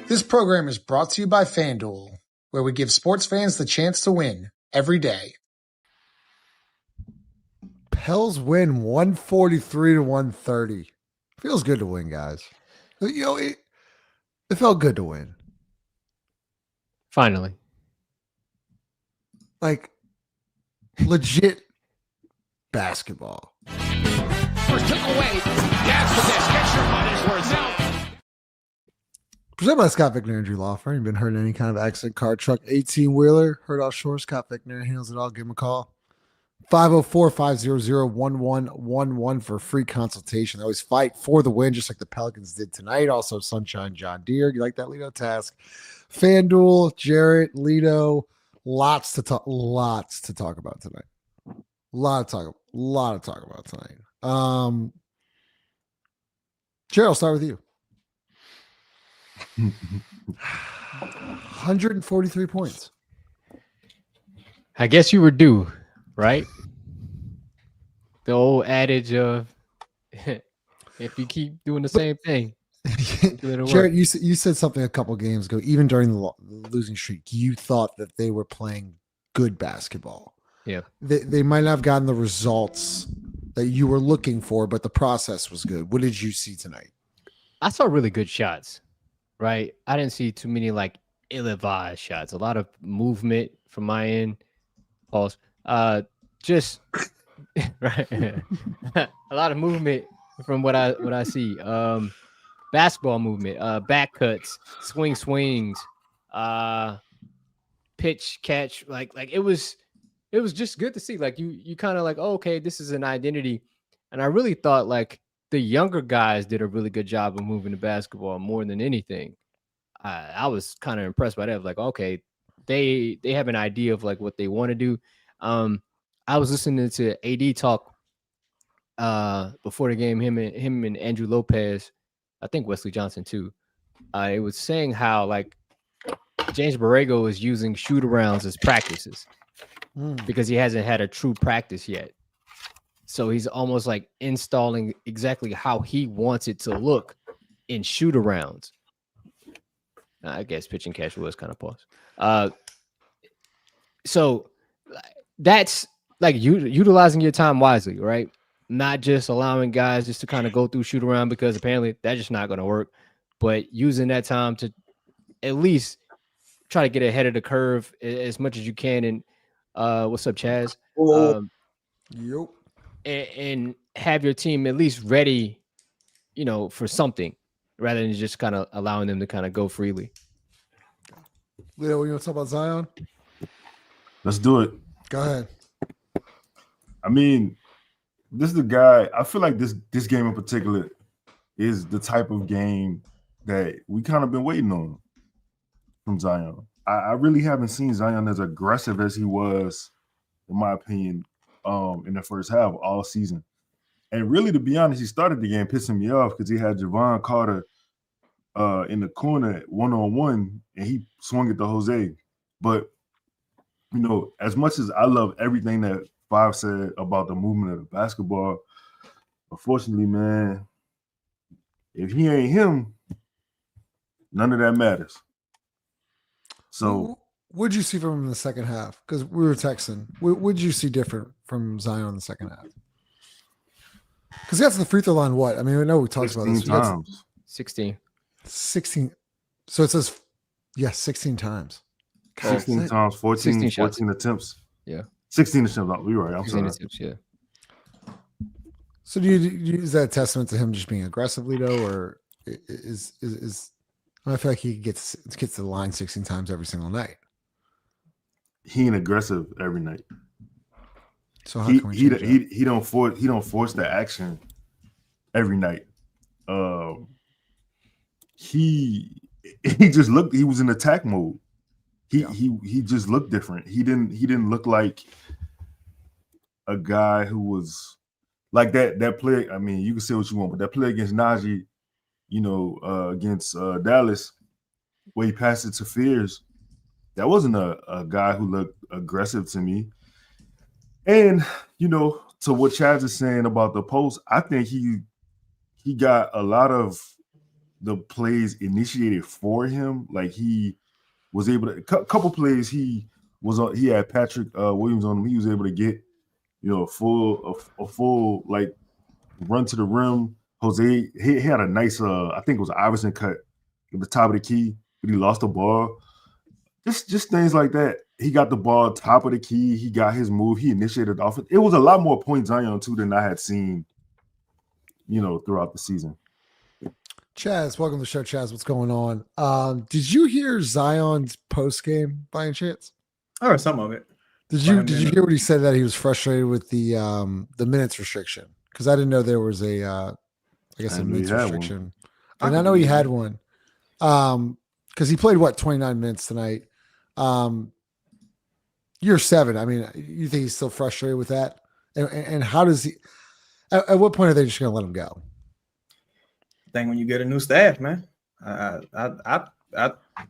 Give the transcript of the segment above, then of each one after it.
This program is brought to you by FanDuel, where we give sports fans the chance to win every day. Pels win 143-130. Feels good to win, guys. You know, it felt good to win. Finally. Like, legit basketball. First took away. Gas for this. Get your money's worth now. Presented by Scott Vicknair Injury Lawyers. You've been hurt in any kind of accident, car, truck, 18-wheeler, hurt offshore. Scott Vicknair handles it all. Give him a call. 504-500-1111 for a free consultation. They always fight for the win, just like the Pelicans did tonight. Also, Sunshine John Deere. You like that, Lido Task? FanDuel, Jarrett, Lido. Lots to talk about tonight. A lot to talk about tonight. Jarrett, I'll start with you. 143 points. I guess you were due, right? The old adage of if you keep doing the same thing. Jarrett, you said something a couple games ago, even during the losing streak, you thought that they were playing good basketball. Yeah. They might not have gotten the results that you were looking for, but the process was good. What did you see tonight? I saw really good shots, right? I didn't see too many like ill-advised shots. A lot of movement from my end. Pause. Just right. A lot of movement from what I see. Basketball movement, back cuts, swings, pitch, catch. Like it was just good to see. Like you kind of like, oh, okay, this is an identity. And I really thought like the younger guys did a really good job of moving the basketball more than anything. I was kind of impressed by that. Like, okay, they have an idea of like what they want to do. I was listening to AD talk before the game, him and Andrew Lopez, I think Wesley Johnson too. It was saying how like James Borrego is using shoot arounds as practices because he hasn't had a true practice yet. So he's almost like installing exactly how he wants it to look in shoot arounds. I guess pitch and catch was kind of pause. So that's like utilizing your time wisely, right? Not just allowing guys just to kind of go through shoot around because apparently that's just not going to work, but using that time to at least try to get ahead of the curve as much as you can. And what's up, Chaz? Yep. And have your team at least ready, for something rather than just kind of allowing them to kind of go freely. Leo, you want to talk about Zion? Let's do it. Go ahead. I mean, this is the guy. I feel like this game in particular is the type of game that we kind of been waiting on from Zion. I really haven't seen Zion as aggressive as he was, in my opinion, in the first half all season. And really, to be honest, he started the game pissing me off because he had Javon Carter in the corner one-on-one, and he swung it to Jose. But, as much as I love everything that Five said about the movement of the basketball, unfortunately, man, if he ain't him, none of that matters. So, what did you see from him in the second half? Because we were texting. What did you see different from Zion in the second half? Because he got to the free throw line. What? I mean, I know we talked about this. Times. 16. So it says, 16 times. 16 times, 14 attempts. Yeah. 16 attempts. You're right. I'm 16 sorry. attempts, yeah. So do you use that testament to him just being aggressively though, or is I feel like he gets to the line 16 times every single night. He ain't aggressive every night. So how can we change that? He don't force the action every night. He just looked. He was in attack mode. He just looked different. He didn't look like a guy who was like that play. I mean, you can say what you want, but that play against Najee, against Dallas, where he passed it to Fears, that wasn't a guy who looked aggressive to me. And to what Chaz is saying about the post, I think he got a lot of the plays initiated for him. Like he was able to couple plays. He had Patrick Williams on him. He was able to get a full like run to the rim. Jose he had a nice I think it was an Iverson cut at the top of the key, but he lost the ball. Just things like that. He got the ball top of the key. He got his move. He initiated the offense. It was a lot more point Zion too than I had seen, throughout the season. Chaz, welcome to the show, Chaz. What's going on? Did you hear Zion's post game by any chance? I heard some of it. Did you hear what he said, that he was frustrated with the minutes restriction? Because I didn't know there was a minutes restriction. And I know he had one. Because he played 29 minutes tonight. Year 7. I mean, you think he's still frustrated with that? And how does he? At what point are they just going to let him go? I think when you get a new staff, man. I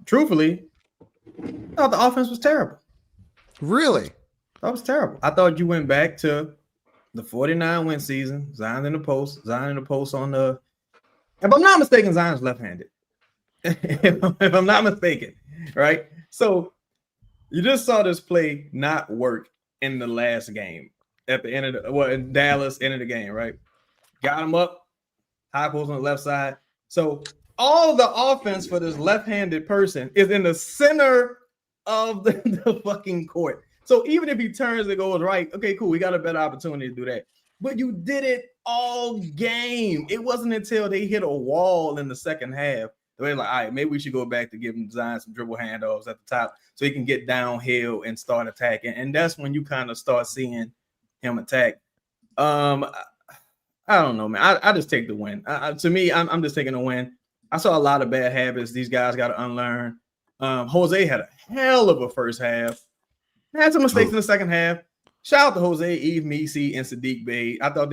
truthfully thought the offense was terrible. Really? That was terrible. I thought you went back to the 49 win season. Zion in the post on the. If I'm not mistaken, Zion's left-handed. if I'm not mistaken, right? So you just saw this play not work in the last game at the end of in Dallas, end of the game, right? Got him up, high post on the left side. So all the offense for this left-handed person is in the center of the fucking court. So even if he turns and goes right, okay, cool, we got a better opportunity to do that. But you did it all game. It wasn't until they hit a wall in the second half. They're like, all right, maybe we should go back to giving Zion some dribble handoffs at the top so he can get downhill and start attacking. And that's when you kind of start seeing him attack. I don't know, man. I just take the win. To me, I'm just taking a win. I saw a lot of bad habits these guys got to unlearn. Jose had a hell of a first half. Had some mistakes in the second half. Shout out to Jose, Eve Misi, and Sadiq Bey. I thought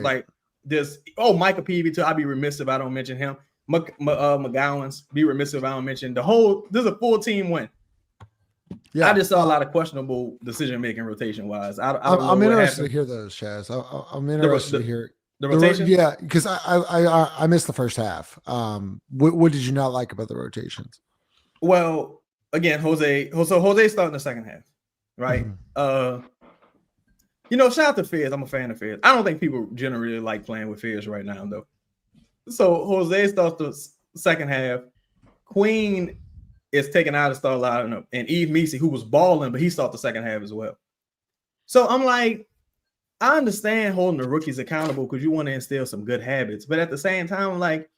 like this. Oh, Micah Peavy too. I'd be remiss if I don't mention him. McGowan's, be remiss if I don't mention the whole. This is a full team win. Yeah, I just saw a lot of questionable decision making rotation wise. I'm interested to hear those, Chaz. I'm interested to hear the rotation. Yeah, because I missed the first half. What did you not like about the rotations? Well, again, Jose starting the second half, right? Mm-hmm. Shout out to Fizz. I'm a fan of Fizz. I don't think people generally like playing with Fizz right now, though. So Jose starts the second half. Queen is taken out of start lineup, and Eve Misi, who was balling, but he started the second half as well. So I'm like, I understand holding the rookies accountable because you want to instill some good habits, but at the same time, I'm like,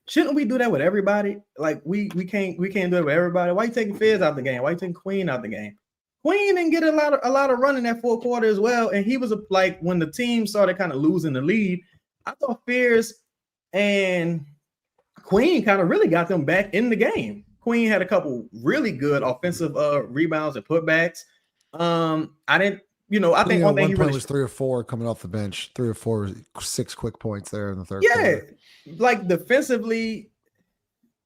shouldn't we do that with everybody? Like we can't do it with everybody. Why you taking Fizz out the game? Why you taking Queen out the game? Queen didn't get a lot of run in that fourth quarter as well, and he was like when the team started kind of losing the lead, I thought Fizz and Queen kind of really got them back in the game. Queen had a couple really good offensive rebounds and putbacks. I think one thing he really was 3 or 4 coming off the bench, 3 or 4, 6 quick points there in the third. Yeah, like defensively,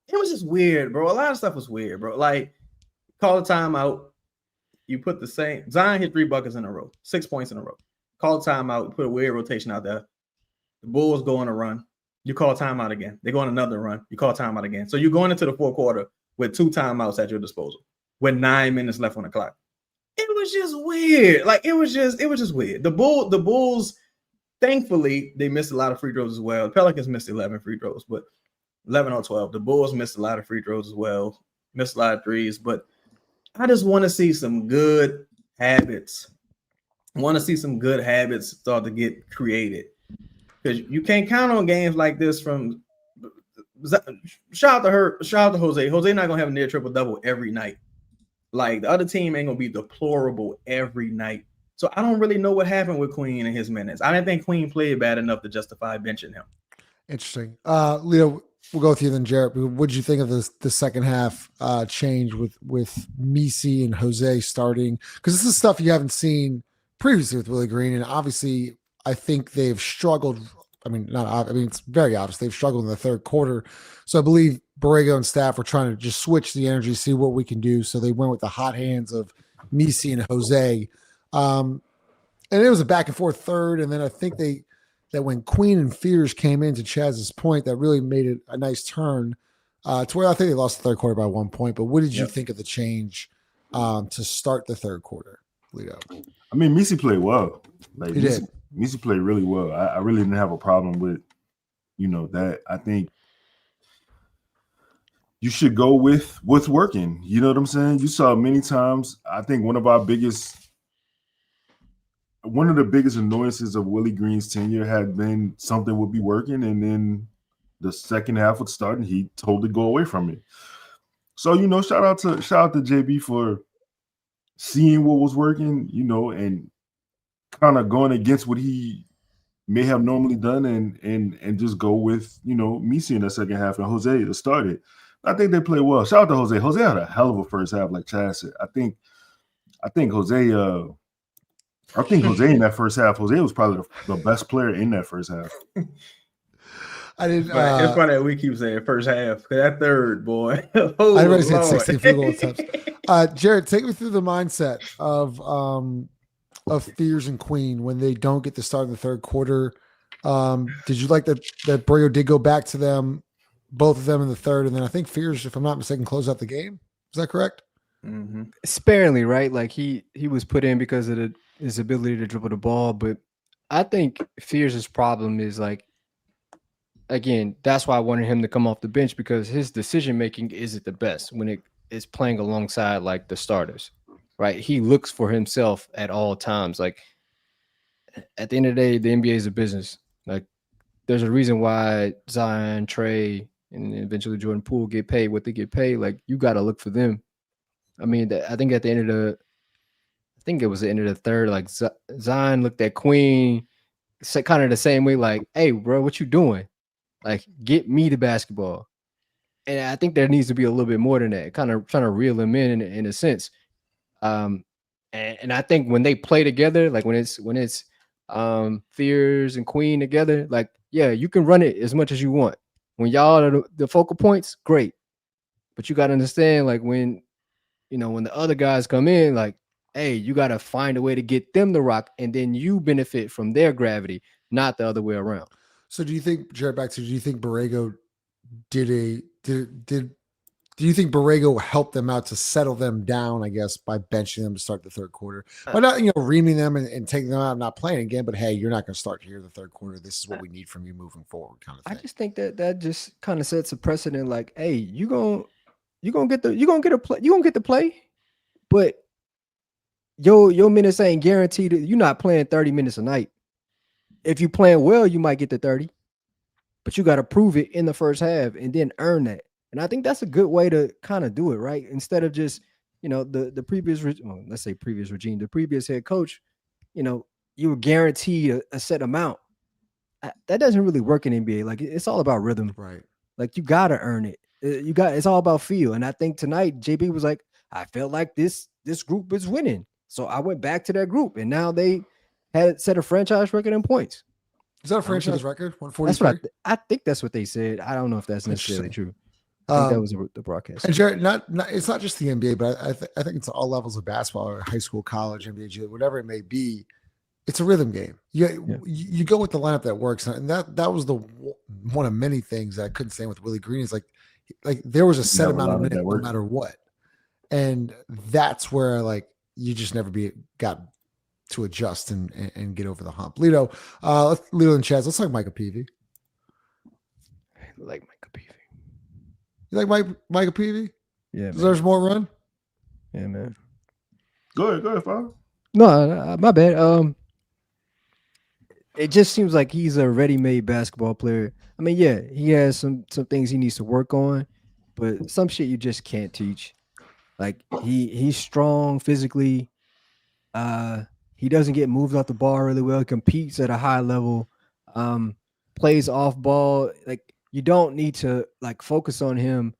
it was just weird, bro. A lot of stuff was weird, bro. Like call a timeout, you put the same Zion hit 3 buckets in a row, 6 points in a row. Call a timeout, put a weird rotation out there. The Bulls go on a run. You call timeout again. They go on another run. You call timeout again. So you're going into the fourth quarter with 2 timeouts at your disposal with 9 minutes left on the clock. It was just weird. Like it was just weird. The Bulls, thankfully, they missed a lot of free throws as well. The Pelicans missed 11 free throws, but 11 or 12. The Bulls missed a lot of free throws as well. Missed a lot of threes, but I just want to see some good habits. I want to see some good habits start to get created. Because you can't count on games like this from shout out to Jose. Jose not gonna have a near triple double every night. Like the other team ain't gonna be deplorable every night. So I don't really know what happened with Queen in his minutes. I didn't think Queen played bad enough to justify benching him. Interesting. Leo, we'll go with you then, Jarrett. What did you think of the second half change with Misi and Jose starting? Because this is stuff you haven't seen previously with Willie Green, and obviously I think they've struggled. It's very obvious they've struggled in the third quarter. So I believe Borrego and staff were trying to just switch the energy, see what we can do. So they went with the hot hands of Misi and Jose. And it was a back and forth third. And then I think they that when Queen and Fears came in, to Chaz's point, that really made it a nice turn to where I think they lost the third quarter by 1 point. But what did you think of the change to start the third quarter, Lito? I mean, Misi played well. Like He did. Misi played really well. I really didn't have a problem with, that. I think you should go with what's working. You know what I'm saying? You saw many times. I think one of the biggest annoyances of Willie Green's tenure had been something would be working, and then the second half would start, and he totally go away from it. So, shout out to JB for seeing what was working, and kind of going against what he may have normally done, and just go with, Misi in the second half and Jose to start it. I think they played well. Shout out to Jose. Jose had a hell of a first half, like Chaz said. I think Jose in that first half, Jose was probably the best player in that first half. I didn't. It's funny that we keep saying first half. That third, boy. I already said 16 field goal attempts. Jared, take me through the mindset of Fears and Queen when they don't get the start in the third quarter. Did you like that Borrego did go back to them, both of them in the third, and then I think Fears, if I'm not mistaken, closed out the game? Is that correct? Mm-hmm. Sparingly, right? Like he was put in because of his ability to dribble the ball, but I think Fears' problem is like, again, that's why I wanted him to come off the bench, because his decision making isn't the best when it is playing alongside like the starters, right? He looks for himself at all times. Like at the end of the day, the NBA is a business. Like there's a reason why Zion, Trey, and eventually Jordan Poole get paid what they get paid. Like you got to look for them. I mean, I think at the end of it was the end of the third. Like Zion looked at Queen, kind of the same way. Like, hey, bro, what you doing? Like, get me the basketball. And I think there needs to be a little bit more than that, kind of trying to reel him in a sense. And I think when they play together, like when it's Fears and Queen together, like, yeah, you can run it as much as you want. When y'all are the focal points, great. But you got to understand, like when the other guys come in, like, hey, you got to find a way to get them to rock, and then you benefit from their gravity, not the other way around. So do you think, Jared, do you think Borrego do you think Borrego helped them out to settle them down, I guess, by benching them to start the third quarter? By not, reaming them and taking them out, not playing again, but hey, you're not going to start here the third quarter. This is what we need from you moving forward, kind of thing. I just think that just kind of sets a precedent, like, hey, you're gonna get the play, but your minutes ain't guaranteed. You're not playing 30 minutes a night. If you playing well, you might get to 30, but you got to prove it in the first half and then earn that. And I think that's a good way to kind of do it, right? Instead of just, the previous, let's say previous regime, the previous head coach, you were guaranteed a set amount. That doesn't really work in NBA. Like it's all about rhythm, right? Like you got to earn it. It's all about feel. And I think tonight JB was like, I felt like this group is winning, so I went back to that group, and now they had set a franchise record in points. Is that a franchise record? 143. That's what I think. That's what they said. I don't know if that's necessarily true. I think that was the broadcast. And Jared, it's not just the NBA, but I think it's all levels of basketball, or high school, college, NBA, whatever it may be. It's a rhythm game. You go with the lineup that works, and that was the one of many things that I couldn't stand with Willie Green. Is like there was a set amount of minutes no matter what, and that's where like you just never got to adjust and get over the hump. Lito and Chaz, let's talk Micah Peavy. I like Micah Peavy. You like Micah Peavy? Yeah. Deserves more run? Yeah, man. Go ahead, Follw. No, my bad. It just seems like he's a ready-made basketball player. I mean, yeah, he has some things he needs to work on, but some shit you just can't teach. Like he's strong physically. He doesn't get moved off the ball really well. Competes at a high level. Plays off ball. Like you don't need to like focus on him.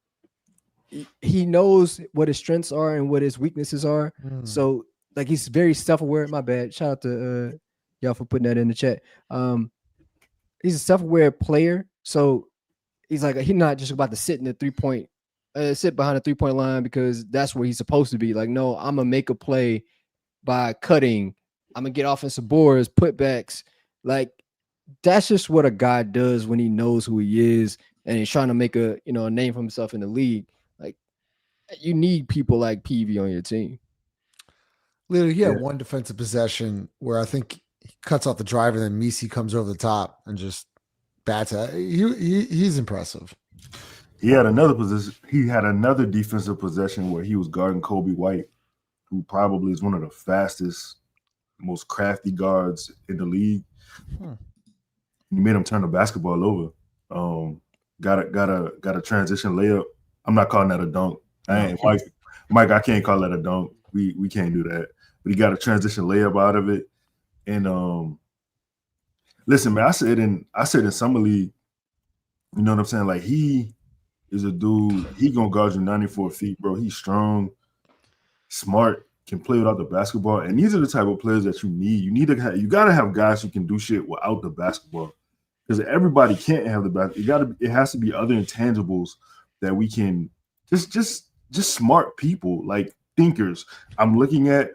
He knows what his strengths are and what his weaknesses are. So like he's very self-aware. My bad. Shout out to y'all for putting that in the chat. He's a self-aware player. So he's not just about to sit in the sit behind the 3-point line because that's where he's supposed to be. Like, no, I'm gonna make a play by cutting. I'm gonna get offensive boards, putbacks. Like that's just what a guy does when he knows who he is and he's trying to make a name for himself in the league. Like, you need people like Peavy on your team. Literally, he had one defensive possession where I think he cuts off the driver, and then Misi comes over the top and just bats at. He's impressive. He had another position. He had another defensive possession where he was guarding Kobe White, who probably is one of the fastest, most crafty guards in the league. He made him turn the basketball over. Got a transition layup. I'm not calling that a dunk. Mike, I can't call that a dunk. We can't do that. But he got a transition layup out of it. And listen, man, I said in summer league, you know what I'm saying? Like, he is a dude. He gonna guard you 94 feet, bro. He's strong, smart, can play without the basketball. And these are the type of players that you need. You gotta have guys who can do shit without the basketball. Because everybody can't have the basketball. It has to be other intangibles that we can just smart people, like thinkers. I'm looking at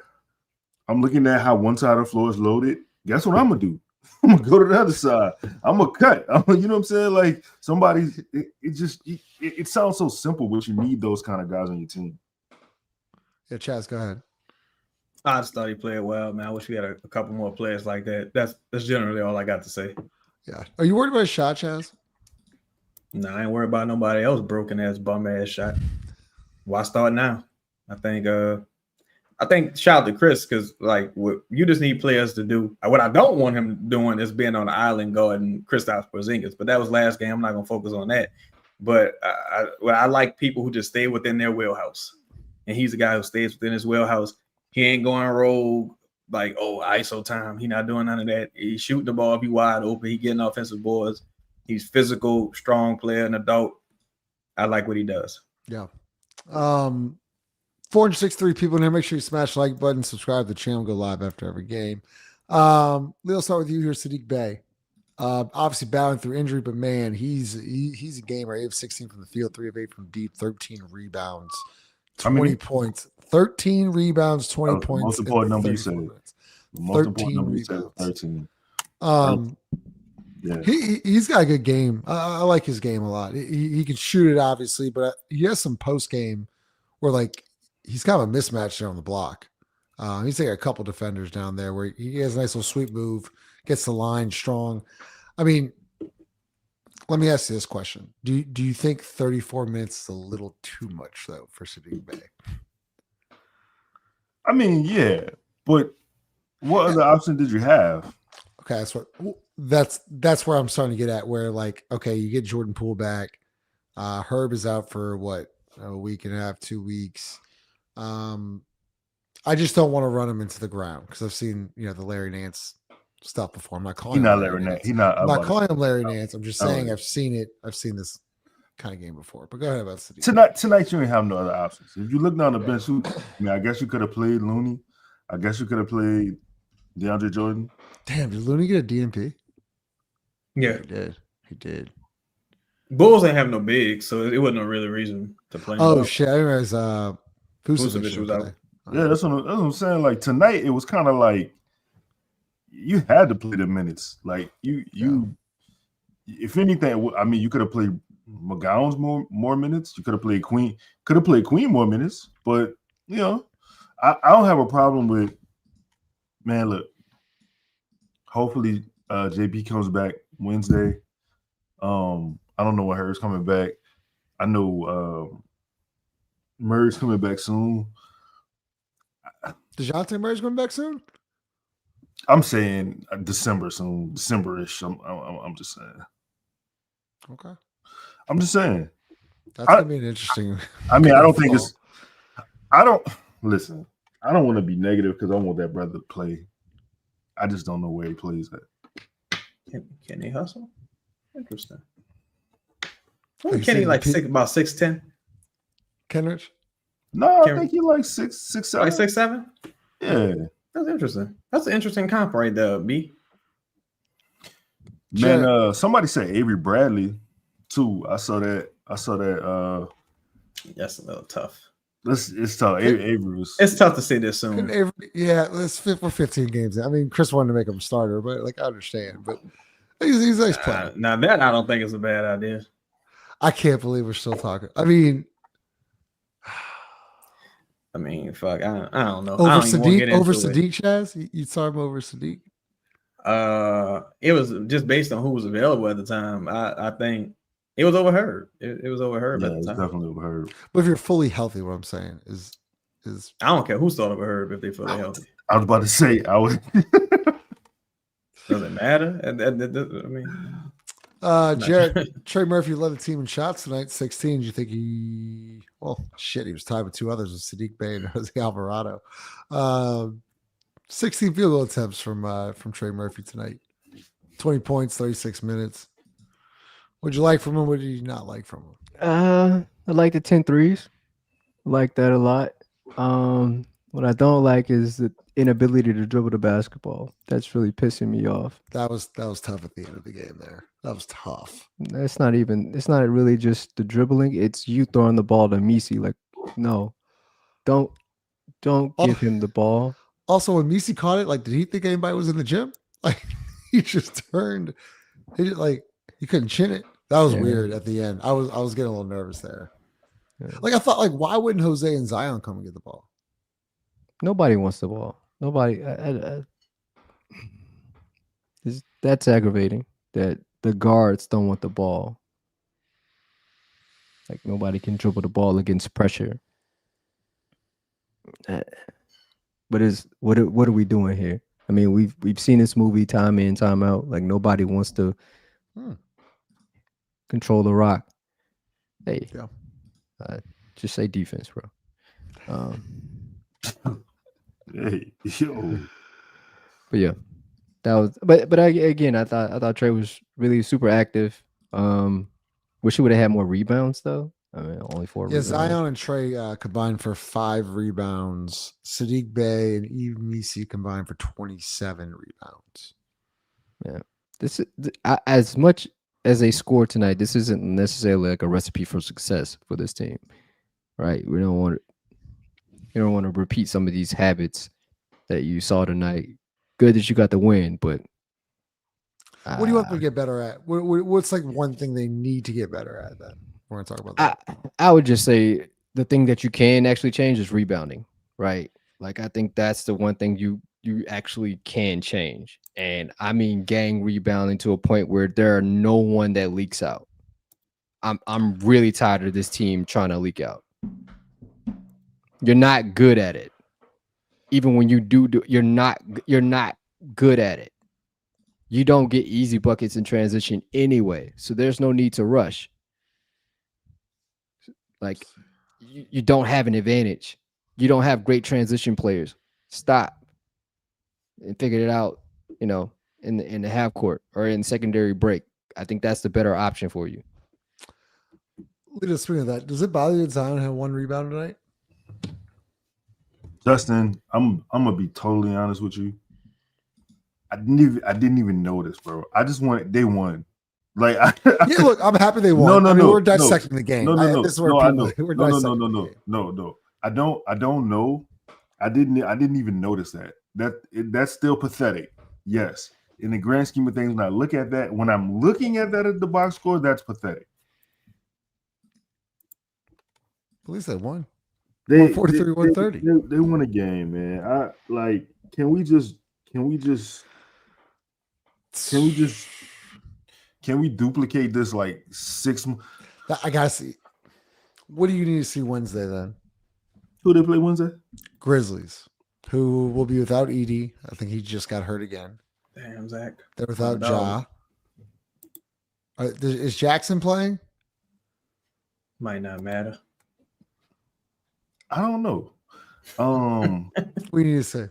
how one side of the floor is loaded. Guess what I'm gonna do? I'm gonna go to the other side. I'm gonna cut. You know what I'm saying? Like, it sounds so simple, but you need those kind of guys on your team. Yeah, Chaz, go ahead. I just thought he played well, man. I wish we had a couple more players like that. That's generally all I got to say. Yeah. Are you worried about a shot, Chaz? No, I ain't worried about nobody else broken ass bum ass shot. Why start now? I think shout out to Chris, because like you just need players to do. What I don't want him doing is being on the island guarding Kristaps Porzingis, but that was last game. I'm not gonna focus on that. But I like people who just stay within their wheelhouse, and he's the guy who stays within his wheelhouse. He ain't going rogue like, oh, ISO time. He not doing none of that. He shooting the ball, be wide open. He getting offensive boards. He's physical, strong player, an adult. I like what he does. Yeah. 463 people in here. Make sure you smash the like button, subscribe to the channel, go live after every game. Let's start with you here, Sadiq Bey. Obviously battling through injury, but man, he's a gamer. 8 of 16 from the field, 3 of 8 from deep, 13 rebounds, 20 points, 13 rebounds, 20 points. Most important number you said. Most important number you said, 13. Yeah. He's got a good game. I like his game a lot. He can shoot it, obviously, but he has some post game where like he's kind of a mismatch there on the block. He's like a couple defenders down there where he has a nice little sweep move, gets the line strong. I mean, let me ask you this question: Do you think 34 minutes is a little too much though for Sadiq Bey? I mean, yeah, but what other option did you have? Okay, that's where I'm starting to get at. Where like, okay, you get Jordan Poole back. Herb is out for what, a week and a half, 2 weeks. I just don't want to run him into the ground because I've seen the Larry Nance stuff before. I'm not calling him Larry Nance. I'm not calling him Larry Nance. I'm just saying I've seen it. I've seen this kind of game before. But go ahead about Sadiq. Tonight you ain't have no other options. If you look down the bench, I guess you could have played Looney. I guess you could have played DeAndre Jordan. Damn, did Looney get a DNP? Yeah, He did. Bulls ain't have no bigs, so it wasn't a really reason to play. Oh shit! I realize Vucevic was out. Yeah, that's what I'm saying. Like tonight, it was kind of like you had to play the minutes. Like you, if anything, I mean, you could have played McGowan's more minutes. You could have played Queen. Could have played Queen more minutes. But I don't have a problem with. Man, look. Hopefully, JP comes back Wednesday. I don't know when Hurt's coming back. I know Murray's coming back soon. DeJounte Murray's coming back soon? I'm saying December soon, December-ish. I'm just saying. Okay. I'm just saying. That's gonna be an interesting. I mean, I don't think it's. I don't listen. I don't want to be negative because I want that brother to play. I just don't know where he plays at. Can he hustle? Interesting. Can he like about 6'10"? Kenrich? No, I think he like 6'7". Like 6'7"? Yeah. That's interesting. That's an interesting comp right there, B. Man, somebody said Avery Bradley too. I saw that. That's a little tough. It's tough. Avery was. It's tough to say this soon. Yeah, let's fit for 15 games. I mean, Chris wanted to make him a starter, but like I understand. But He's a nice player. Now that I don't think it's a bad idea. I can't believe we're still talking. I mean, fuck. I don't know. over I don't even wanna get Sadiq, over into it. Sadiq, Chaz. You saw him over Sadiq. It was just based on who was available at the time. I think it was overheard. It was overheard Yeah, at the it's time. definitely overheard. But if you're fully healthy, what I'm saying is I don't care who's thought overheard if they fully healthy. I was about to say I was. Does it matter? I mean, Jared, Trey Murphy led the team in shots tonight, 16. Do you think he was tied with two others with Sadiq Bey and Jose Alvarado. 16 field goal attempts from Trey Murphy tonight. 20 points, 36 minutes. What'd you like from him? What did you not like from him? I like the 10 threes. I like that a lot. What I don't like is the inability to dribble the basketball. That's really pissing me off. That was tough at the end of the game there. That was tough. It's not really just the dribbling. It's you throwing the ball to Misi. Like, no, don't give him the ball. Also, when Misi caught it, like, did he think anybody was in the gym? Like, he just turned. He couldn't chin it. That was weird at the end. I was getting a little nervous there. Yeah. Like, I thought, like, why wouldn't Jose and Zion come and get the ball? Nobody wants the ball. Nobody. That's aggravating. That the guards don't want the ball. Like, nobody can dribble the ball against pressure. But what are we doing here? I mean, we've seen this movie time in, time out. Like, nobody wants to control the rock. Hey, just say defense, bro. Hey, yo. But yeah, that was. But I thought Trey was really super active. Wish he would have had more rebounds though. I mean, only 4 rebounds. Zion and Trey combined for 5 rebounds. Sadiq Bey and Eve Misi combined for 27 rebounds. Yeah, this is as much as they scored tonight. This isn't necessarily like a recipe for success for this team, right? We don't want to repeat some of these habits that you saw tonight. Good that you got the win, but what do you want them to get better at? What's like one thing they need to get better at? Then we're going to talk about that. I would just say the thing that you can actually change is rebounding, right? Like, I think that's the one thing you actually can change. And I mean gang rebounding to a point where there are no one that leaks out. I'm really tired of this team trying to leak out. You're not good at it. Even when you do, you're not good at it. You don't get easy buckets in transition anyway, so there's no need to rush. Like, you don't have an advantage. You don't have great transition players. Stop and figure it out, in the half court or in secondary break. I think that's the better option for you. Speaking of that, does it bother you that Zion had 1 rebound tonight? Justin, I'm gonna be totally honest with you. I didn't even notice, bro. I just wanted they won. Like, look, I'm happy they won. No, we're dissecting the game. This is where I know. No. I don't know. I didn't even notice that. That's still pathetic. Yes, in the grand scheme of things, when I'm looking at that at the box score, that's pathetic. At least they won. 143, 130. They won a game, man. Can we duplicate this like 6 months? I gotta see. What do you need to see Wednesday then? Who they play Wednesday? Grizzlies, who will be without Edie. I think he just got hurt again. Damn, Zach. They're without Ja. Is Jackson playing? Might not matter. I don't know. We need to see.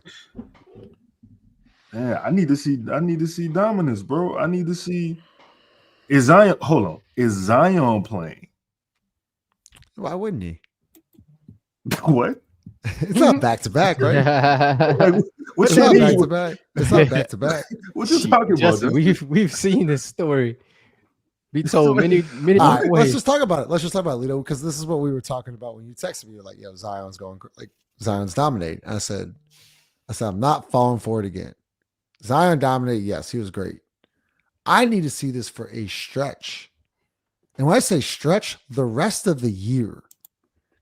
Yeah, I need to see dominance, bro. I need to see. Is Zion? Hold on. Is Zion playing? Why wouldn't he? What? It's not back to back, right? Like, It's not back to back. It's not back to back. What you talking Justin, about? we've seen this story be told many All right, ways. let's just talk about it. Lito, because this is what we were talking about when you texted me. You're like, "Yo, Zion's dominating." I said, I'm not falling for it again. Zion dominated. Yes, he was great. I need to see this for a stretch. And when I say stretch, the rest of the year,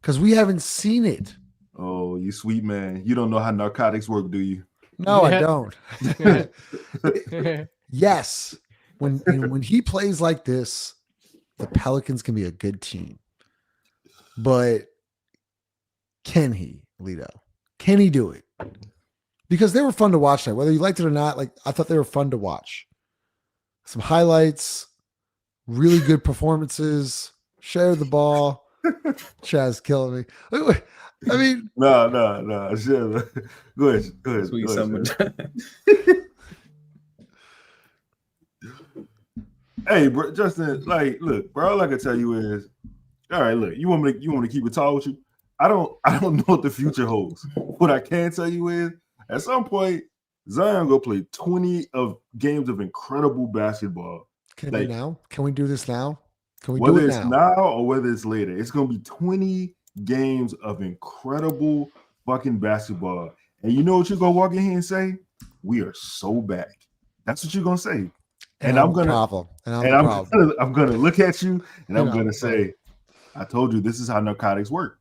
because we haven't seen it. Oh, you sweet man. You don't know how narcotics work, do you? No, I don't. Yes. When he plays like this, the Pelicans can be a good team. But can he, Lito? Can he do it? Because they were fun to watch tonight. Whether you liked it or not, like I thought they were fun to watch. Some highlights, really good performances, share the ball. Chaz killing me. I mean, no. Sure. Go ahead. Sweet summer. Hey, bro, Justin, like, look, bro, all I can tell you is, all right, look, you want me to keep it tall with you? I don't know what the future holds. What I can tell you is, at some point, Zion go play 20 of games of incredible basketball. Can we now? Can we do this now? Can we whether do it it's now or whether it's later, it's gonna be 20 games of incredible fucking basketball. And you know what you're gonna walk in here and say? We are so back. That's what you're gonna say. And I'm gonna look at you and I'm gonna say, I told you this is how narcotics work.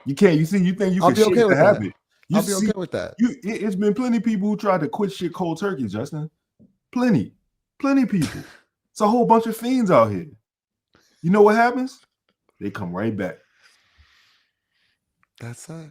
You think you can shake the habit. I'll be okay with that. It's been plenty of people who tried to quit shit cold turkey, Justin. Plenty people. It's a whole bunch of fiends out here. You know what happens? They come right back. That's it.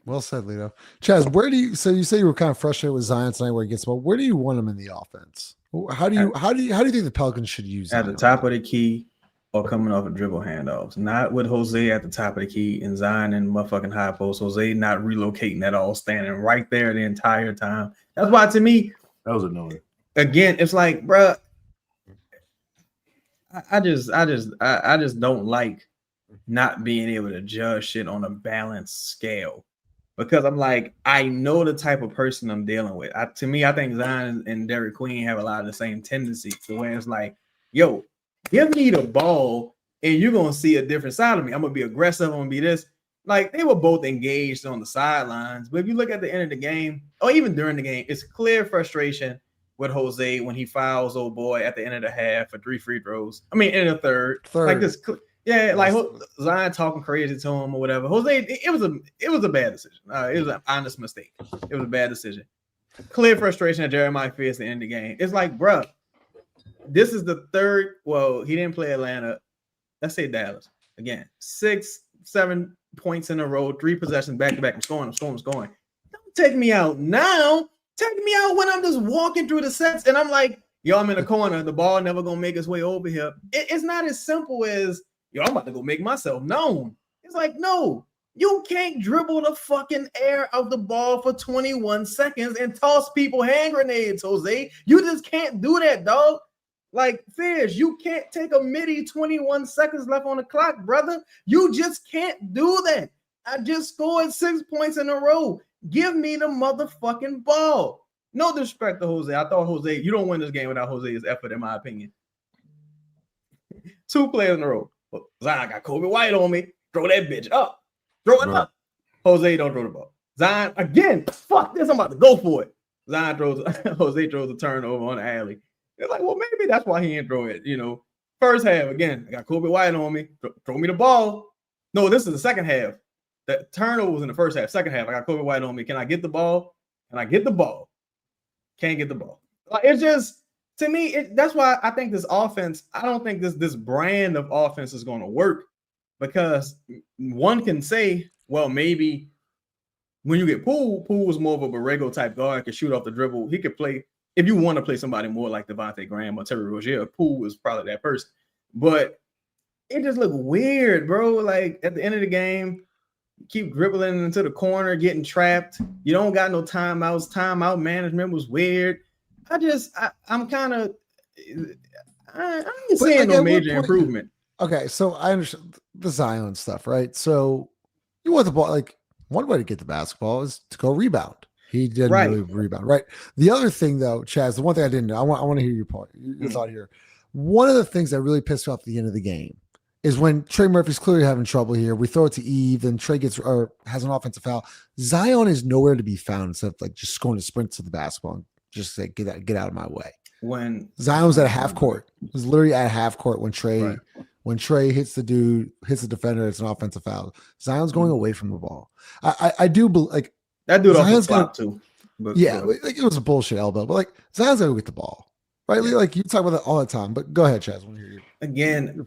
Well said, Lito. Chaz, where do you? So you say you were kind of frustrated with Zion tonight, where he gets well. Where do you want him in the offense? How do you think the Pelicans should use at the top of the key or coming off of dribble handoffs? Not with Jose at the top of the key and Zion in motherfucking high post. Jose not relocating at all, standing right there the entire time. That's why to me that was annoying. Again, it's like, bruh, I just don't like not being able to judge shit on a balanced scale. Because I'm like, I know the type of person I'm dealing with. To me, I think Zion and Derek Queen have a lot of the same tendencies. So where it's like, yo, give me the ball and you're going to see a different side of me. I'm going to be aggressive. I'm going to be this. Like, they were both engaged on the sidelines. But if you look at the end of the game, or even during the game, it's clear frustration with Jose when he fouls old boy at the end of the half for 3 free throws. I mean, in the third. Like this. Yeah, like Zion talking crazy to him or whatever. Jose, it was a bad decision. It was an honest mistake. It was a bad decision. Clear frustration at Jeremiah Fierce at the end of the game. It's like, bruh, this is the third. Well, he didn't play Atlanta. Let's say Dallas again. 6-7 points in a row, 3 possessions back to back. I'm scoring. Don't take me out now. Take me out when I'm just walking through the sets and I'm like, yo, I'm in the corner. The ball never gonna make its way over here. It's not as simple as, yo, I'm about to go make myself known. It's like, no, you can't dribble the fucking air of the ball for 21 seconds and toss people hand grenades, Jose. You just can't do that, dog. Like, Fierce, you can't take a midi 21 seconds left on the clock, brother. You just can't do that. I just scored 6 points in a row. Give me the motherfucking ball. No disrespect to Jose. I thought Jose, you don't win this game without Jose's effort, in my opinion. 2 players in a row. Zion got Kobe White on me. Throw that bitch up. Throw it up. Jose, don't throw the ball. Zion, again, fuck this. I'm about to go for it. Jose throws a turnover on the alley. It's like, well, maybe that's why he didn't throw it. You know, first half, again, I got Kobe White on me. Throw me the ball. No, this is the second half. The turnover was in the first half. Second half, I got Kobe White on me. Can I get the ball? Can't get the ball. Like, it's just, to me, that's why I think this offense, I don't think this brand of offense is going to work, because one can say, well, maybe when you get Poole was more of a Borrego type guard, could shoot off the dribble. He could play, if you want to play somebody more like Devontae Graham or Terry Rozier, Poole is probably that person. But it just looked weird, bro. Like, at the end of the game, keep dribbling into the corner, getting trapped. You don't got no timeouts. Timeout management was weird. I'm kind of, I ain't saying no major improvement. Okay, so I understand the Zion stuff, right? So you want the ball, like, one way to get the basketball is to go rebound. He didn't really rebound, right? The other thing, though, Chaz, the one thing I didn't know, I want to hear your point, your thought here. One of the things that really pissed me off at the end of the game is when Trey Murphy's clearly having trouble here. We throw it to Eve, and Trey has an offensive foul. Zion is nowhere to be found instead of like just scoring a sprint to the basketball and just say get out of my way. When Zion was at half court. It was literally at half court when Trey Right. when Trey hits the defender, it's an offensive foul. Zion's going away from the ball. I do like that dude off the Zion's flop too. But yeah, like it was a bullshit elbow, but like Zion's gonna get the ball. Right? Yeah. Like you talk about that all the time. But go ahead, Chaz. When you're Again,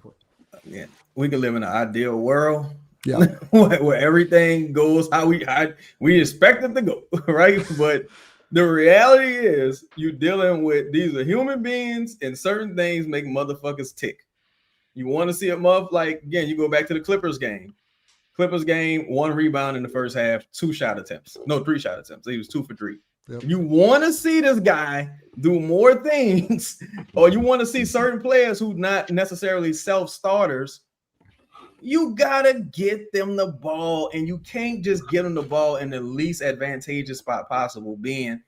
we can live in an ideal world. Yeah. where everything goes how we expect it to go, right? But the reality is you dealing with these are human beings and certain things make motherfuckers tick. You want to see a like again, you go back to the Clippers game. 1 rebound in the first half, 3 shot attempts. He was 2 for 3. Yep. You want to see this guy do more things, or you want to see certain players who not necessarily self-starters. You gotta get them the ball, and you can't just get them the ball in the least advantageous spot possible, being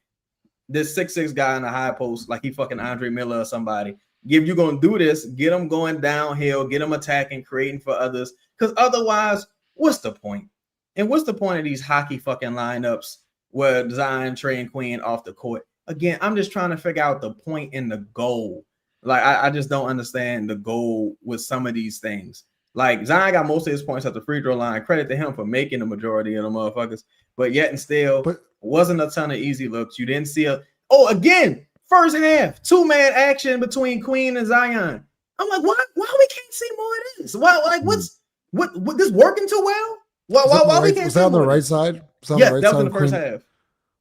this 6'6" guy in the high post, like he fucking Andre Miller or somebody. If you're gonna do this, get them going downhill, get them attacking, creating for others, because otherwise, what's the point? And what's the point of these hockey fucking lineups where Zion, Trey, and Queen off the court? Again, I'm just trying to figure out the point in the goal. Like, I just don't understand the goal with some of these things. Like, Zion got most of his points at the free throw line. Credit to him for making the majority of the motherfuckers. But yet and still, wasn't a ton of easy looks. You didn't see again, first half, 2-man action between Queen and Zion. I'm like, why we can't see more of this? Why, like, what this working too well? Why we can't see more? Was that on the right side? Yes, that was in the first half.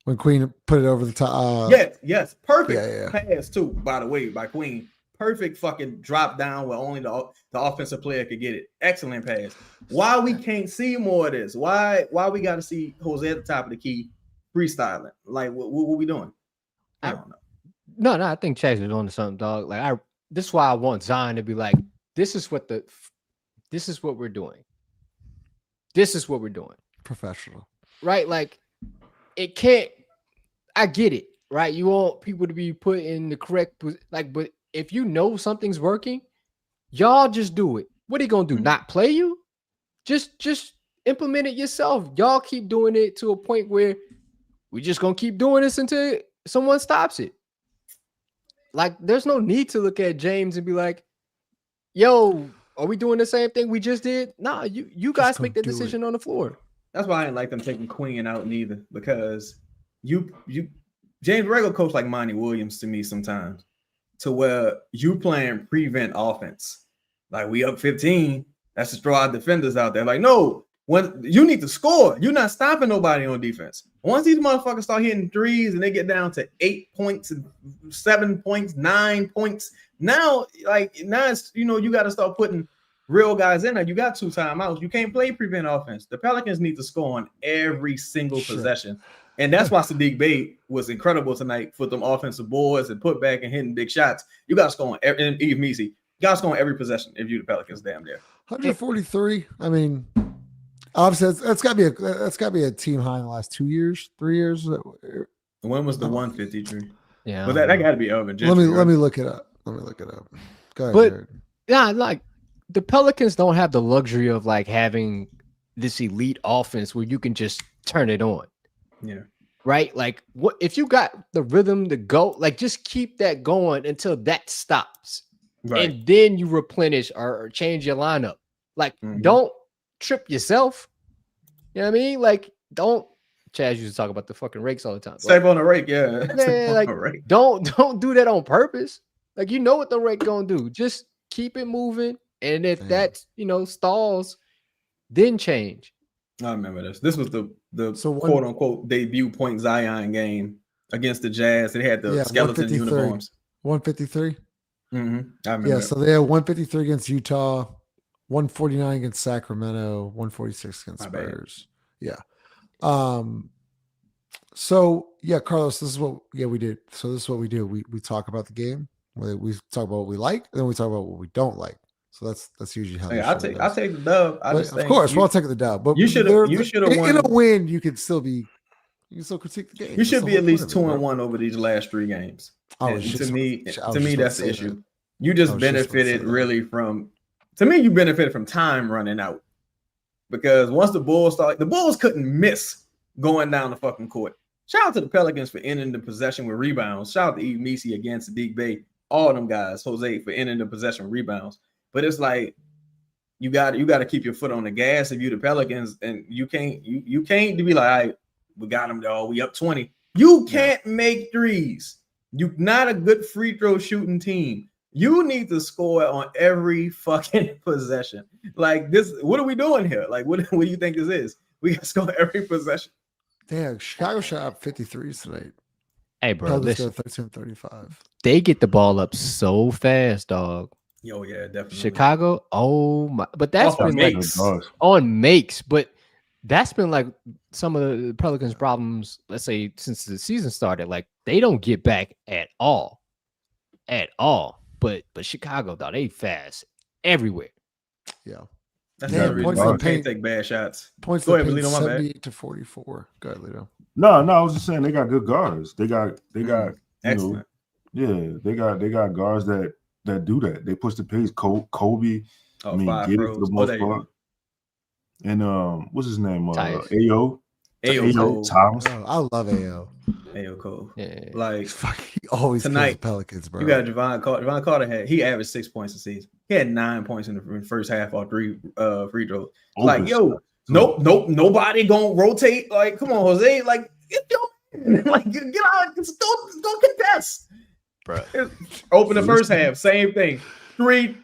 When Queen put it over the top. Yes. Perfect pass, too, by the way, by Queen. Perfect fucking drop down where only the offensive player could get it. Excellent pass. Why we can't see more of this? Why we got to see Jose at the top of the key freestyling? Like, what we doing? I don't know. No, I think Chase is on to something, dog. Like, this is why I want Zion to be like, this is what we're doing. This is what we're doing. Professional. Right? Like, it can't, I get it, right? You want people to be put in the correct, but if you know something's working, y'all just do it. What are you going to do? Not play you? Just implement it yourself. Y'all keep doing it to a point where we just going to keep doing this until someone stops it. Like, there's no need to look at James and be like, yo, are we doing the same thing we just did? Nah, you guys make the decision on the floor. That's why I didn't like them taking Queen out neither, because you James Regel coach like Monty Williams to me sometimes, to where you playing prevent offense. Like, we up 15, let's just throw our defenders out there. Like, no, when you need to score, you're not stopping nobody on defense. Once these motherfuckers start hitting threes and they get down to 8 points and 7 points, 9 points, now it's, you got to start putting real guys in there. You got 2 timeouts. You can't play prevent offense. The Pelicans need to score on every single possession. And that's why Sadiq Bey was incredible tonight for them offensive boards and put back and hitting big shots. You got to score on every, and Eve Measy, you got to score on every possession if you the Pelicans damn near. 143. I mean, obviously that's got to be a team high in the last 2 years, 3 years. When was the 153? Yeah, but that got to be Urban Gentry. Let me look it up. Go ahead, but Jared. yeah, like, the Pelicans don't have the luxury of like having this elite offense where you can just turn it on. Yeah. Right? Like, what if you got the rhythm to go, like, just keep that going until that stops. Right. And then you replenish or change your lineup. Like, don't trip yourself. You know what I mean? Like, don't. Chaz used to talk about the fucking rakes all the time. Save on the rake, yeah. Man, like, don't do that on purpose. Like, you know what the rake gonna do. Just keep it moving. And if that, stalls, then change. I remember this. This was the quote unquote debut point Zion game against the Jazz. They had the skeleton uniforms. 153. I remember. Yeah, so they had 153 against Utah, 149 against Sacramento, 146 against Spurs. Yeah. So yeah, Carlos, this is what we did. So this is what we do. We talk about the game. We talk about what we like, and then we talk about what we don't like. So that's usually how. I'll take the dub. Of course, we'll take the dub. But you should have won. In a win, you can still critique the game. You should be at least 2-1 over these last 3 games. To me, that's the issue. You just benefited really from. To me, you benefited from time running out, because once the Bulls started, the Bulls couldn't miss going down the fucking court. Shout out to the Pelicans for ending the possession with rebounds. Shout out to Eve Misi against Sadiq Bey. All of them guys, Jose, for ending the possession with rebounds. But it's like you got to keep your foot on the gas if you the Pelicans, and you can't be like, all right, we got them though. We up 20. You can't make threes. You're not a good free throw shooting team. You need to score on every fucking possession. Like this, what are we doing here? Like, what do you think this is? We got to score every possession. Damn, Chicago shot up 53s tonight. Hey, bro, Pelicans listen, got 13-35. they get the ball up so fast, dog. Yo, yeah, definitely. Chicago, oh my! But that's been makes. like on makes, but that's been like some of the Pelicans' problems. Let's say since the season started, like they don't get back at all. But Chicago, though, they fast everywhere. Yeah. That's Damn, the reason points why to you the paint. can't take bad shots. Points Go to ahead, paint, Lito, my bad. 78 to 44. Go ahead, Lito. No, I was just saying they got good guards. They got Excellent. they got guards that do that. They push the pace. Kobe, Oh, 5 get it pros. for the most part. And what's his name? Ayo Cole. Thomas. Oh, I love AO. Ayo Cole. Yeah. Like He always kills Tonight, the Pelicans, bro. you got Javon Carter. Javon Carter he averaged 6 points a season. He had 9 points in the first half off 3 free throws. Like, yo, nope, nobody gonna rotate. Like, come on, Jose. Like, get like get out, go contest. Bro. Open the first half, same thing. 2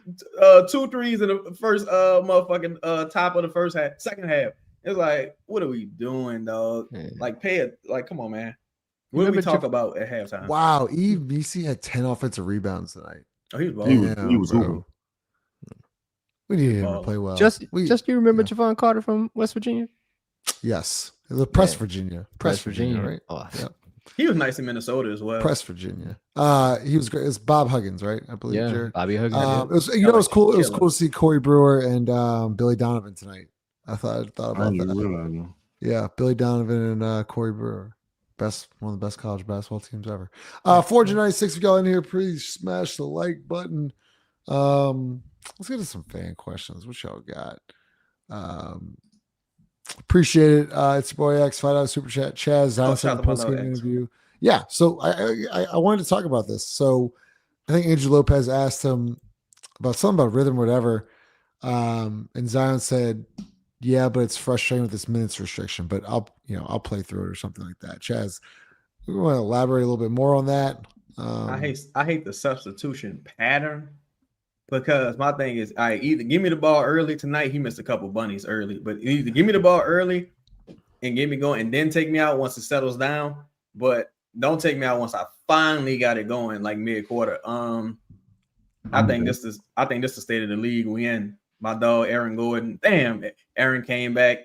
threes in the first motherfucking top of the first half. Second half, it's like, what are we doing, dog? Yeah. Like, pay it. Like, come on, man. What did we talk about at halftime? Wow, Eve Misi had 10 offensive rebounds tonight. Oh, he was balling. He was bro. hooping. We needed him to play well. Just you remember yeah. Javon Carter from West Virginia? Yes, the Press Yeah. Virginia, West Virginia, right? Oh, Yeah. He was nice in Minnesota as well. Press Virginia. He was great. It's Bob Huggins, right? I believe. yeah, Jared. Bobby Huggins. It was, it was cool. It was Killer. cool to see Corey Brewer and Billy Donovan tonight. I thought I about didn't that. realize him. Yeah, Billy Donovan and Corey Brewer. One of the best college basketball teams ever. 496 if y'all in here, please smash the like button. Let's get to some fan questions. What y'all got? Appreciate it. It's your boy X, $5 super chat. Chaz, Oh, I shout said the out to my post game dog X. interview. Yeah, so I wanted to talk about this. So I think Andrew Lopez asked him about something about rhythm or whatever. And Zion said, yeah, but it's frustrating with this minutes restriction, but I'll play through it or something like that. Chaz, we want to elaborate a little bit more on that. I hate the substitution pattern, because my thing is, either give me the ball early tonight. He missed a couple bunnies early, but either give me the ball early and get me going, and then take me out once it settles down. But don't take me out once I finally got it going, like mid quarter. I think this is the state of the league we in. My dog Aaron Gordon. Damn, Aaron came back.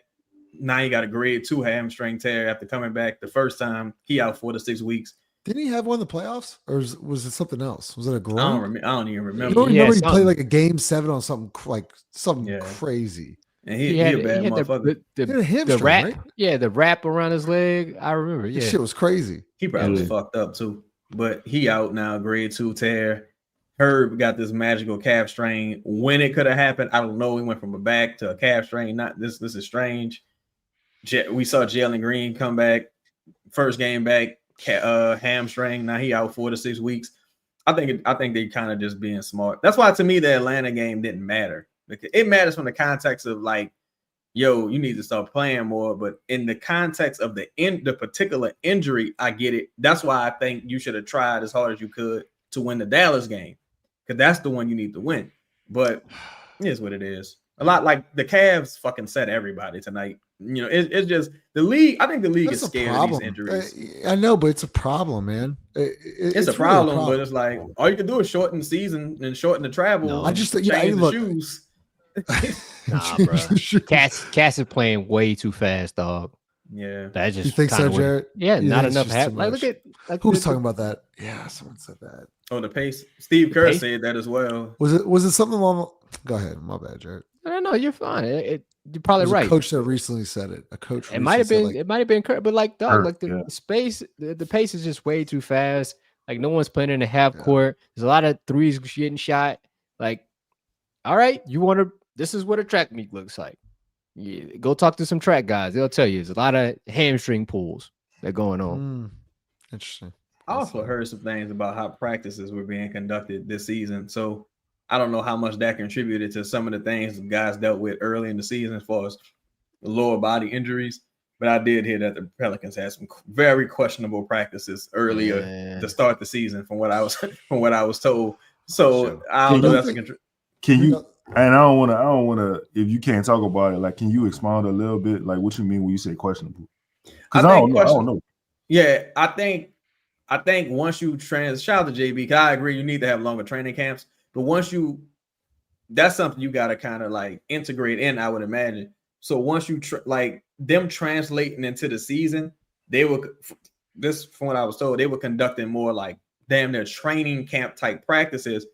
Now he got a grade 2 hamstring tear after coming back the first time. He out 4 to 6 weeks. Didn't he have one in the playoffs, or was it something else? Was it a groin? I don't even You remember. don't remember he something. played like a game 7 on something Yeah. crazy. And he a bad motherfucker. He had a the hamstring, wrap, right? yeah, the wrap around his leg. I remember. This Yeah, shit was crazy. He probably Yeah. was fucked up too. But he out now, grade 2 tear. Herb got this magical calf strain. When it could have happened, I don't know. He went from a back to a calf strain. Not this. This is strange. We saw Jalen Green come back, first game back, hamstring. Now he out 4 to 6 weeks. I think they kind of just being smart. That's why to me the Atlanta game didn't matter. Because it matters from the context of like, yo, you need to start playing more. But in the context of the particular injury, I get it. That's why I think you should have tried as hard as you could to win the Dallas game, because that's the one you need to win. But it is what it is. A lot like the Cavs fucking set everybody tonight. You know, it's just the league. I think the league is scared of these injuries. I know, but it's a problem, man. It's a really problem, but it's like all you can do is shorten the season and shorten the travel. No. I just think, change the look, shoes. nah, bro. Cass is playing way too fast, dog. Yeah, That just You think so, kinda what- Jared? Yeah, You not think it's enough. just too Like, much? look at like Who was the- talking about that? Yeah, someone said that. Oh, the pace. Steve Kerr pace? said that as well. Was it something along? Go ahead. My bad, Jared. I don't know. You're fine. You're probably There's right. a coach that recently said it. A coach. It might have recently been. said, It might have been Kurt, but like dog, Kurt, like the yeah. space, the pace is just way too fast. Like no one's playing in the half Yeah. court. There's a lot of threes getting shot. Like, all right, you want to? This is what a track meet looks like. Yeah, go talk to some track guys. They'll tell you there's a lot of hamstring pulls. They're going on. Interesting. I also heard some things about how practices were being conducted this season. So I don't know how much that contributed to some of the things the guys dealt with early in the season as far as lower body injuries. But I did hear that the Pelicans had some very questionable practices earlier to start the season, from what I was told. So I don't know. That's can you? And I don't want to. If you can't talk about it, like, can you expound a little bit? Like, what you mean when you say questionable? Because I don't know. Yeah, I think once you shout out to JB, because I agree you need to have longer training camps. But once that's something you got to kind of like integrate in, I would imagine. So once you like them translating into the season, they were from what I was told, they were conducting more like damn near training camp type practices,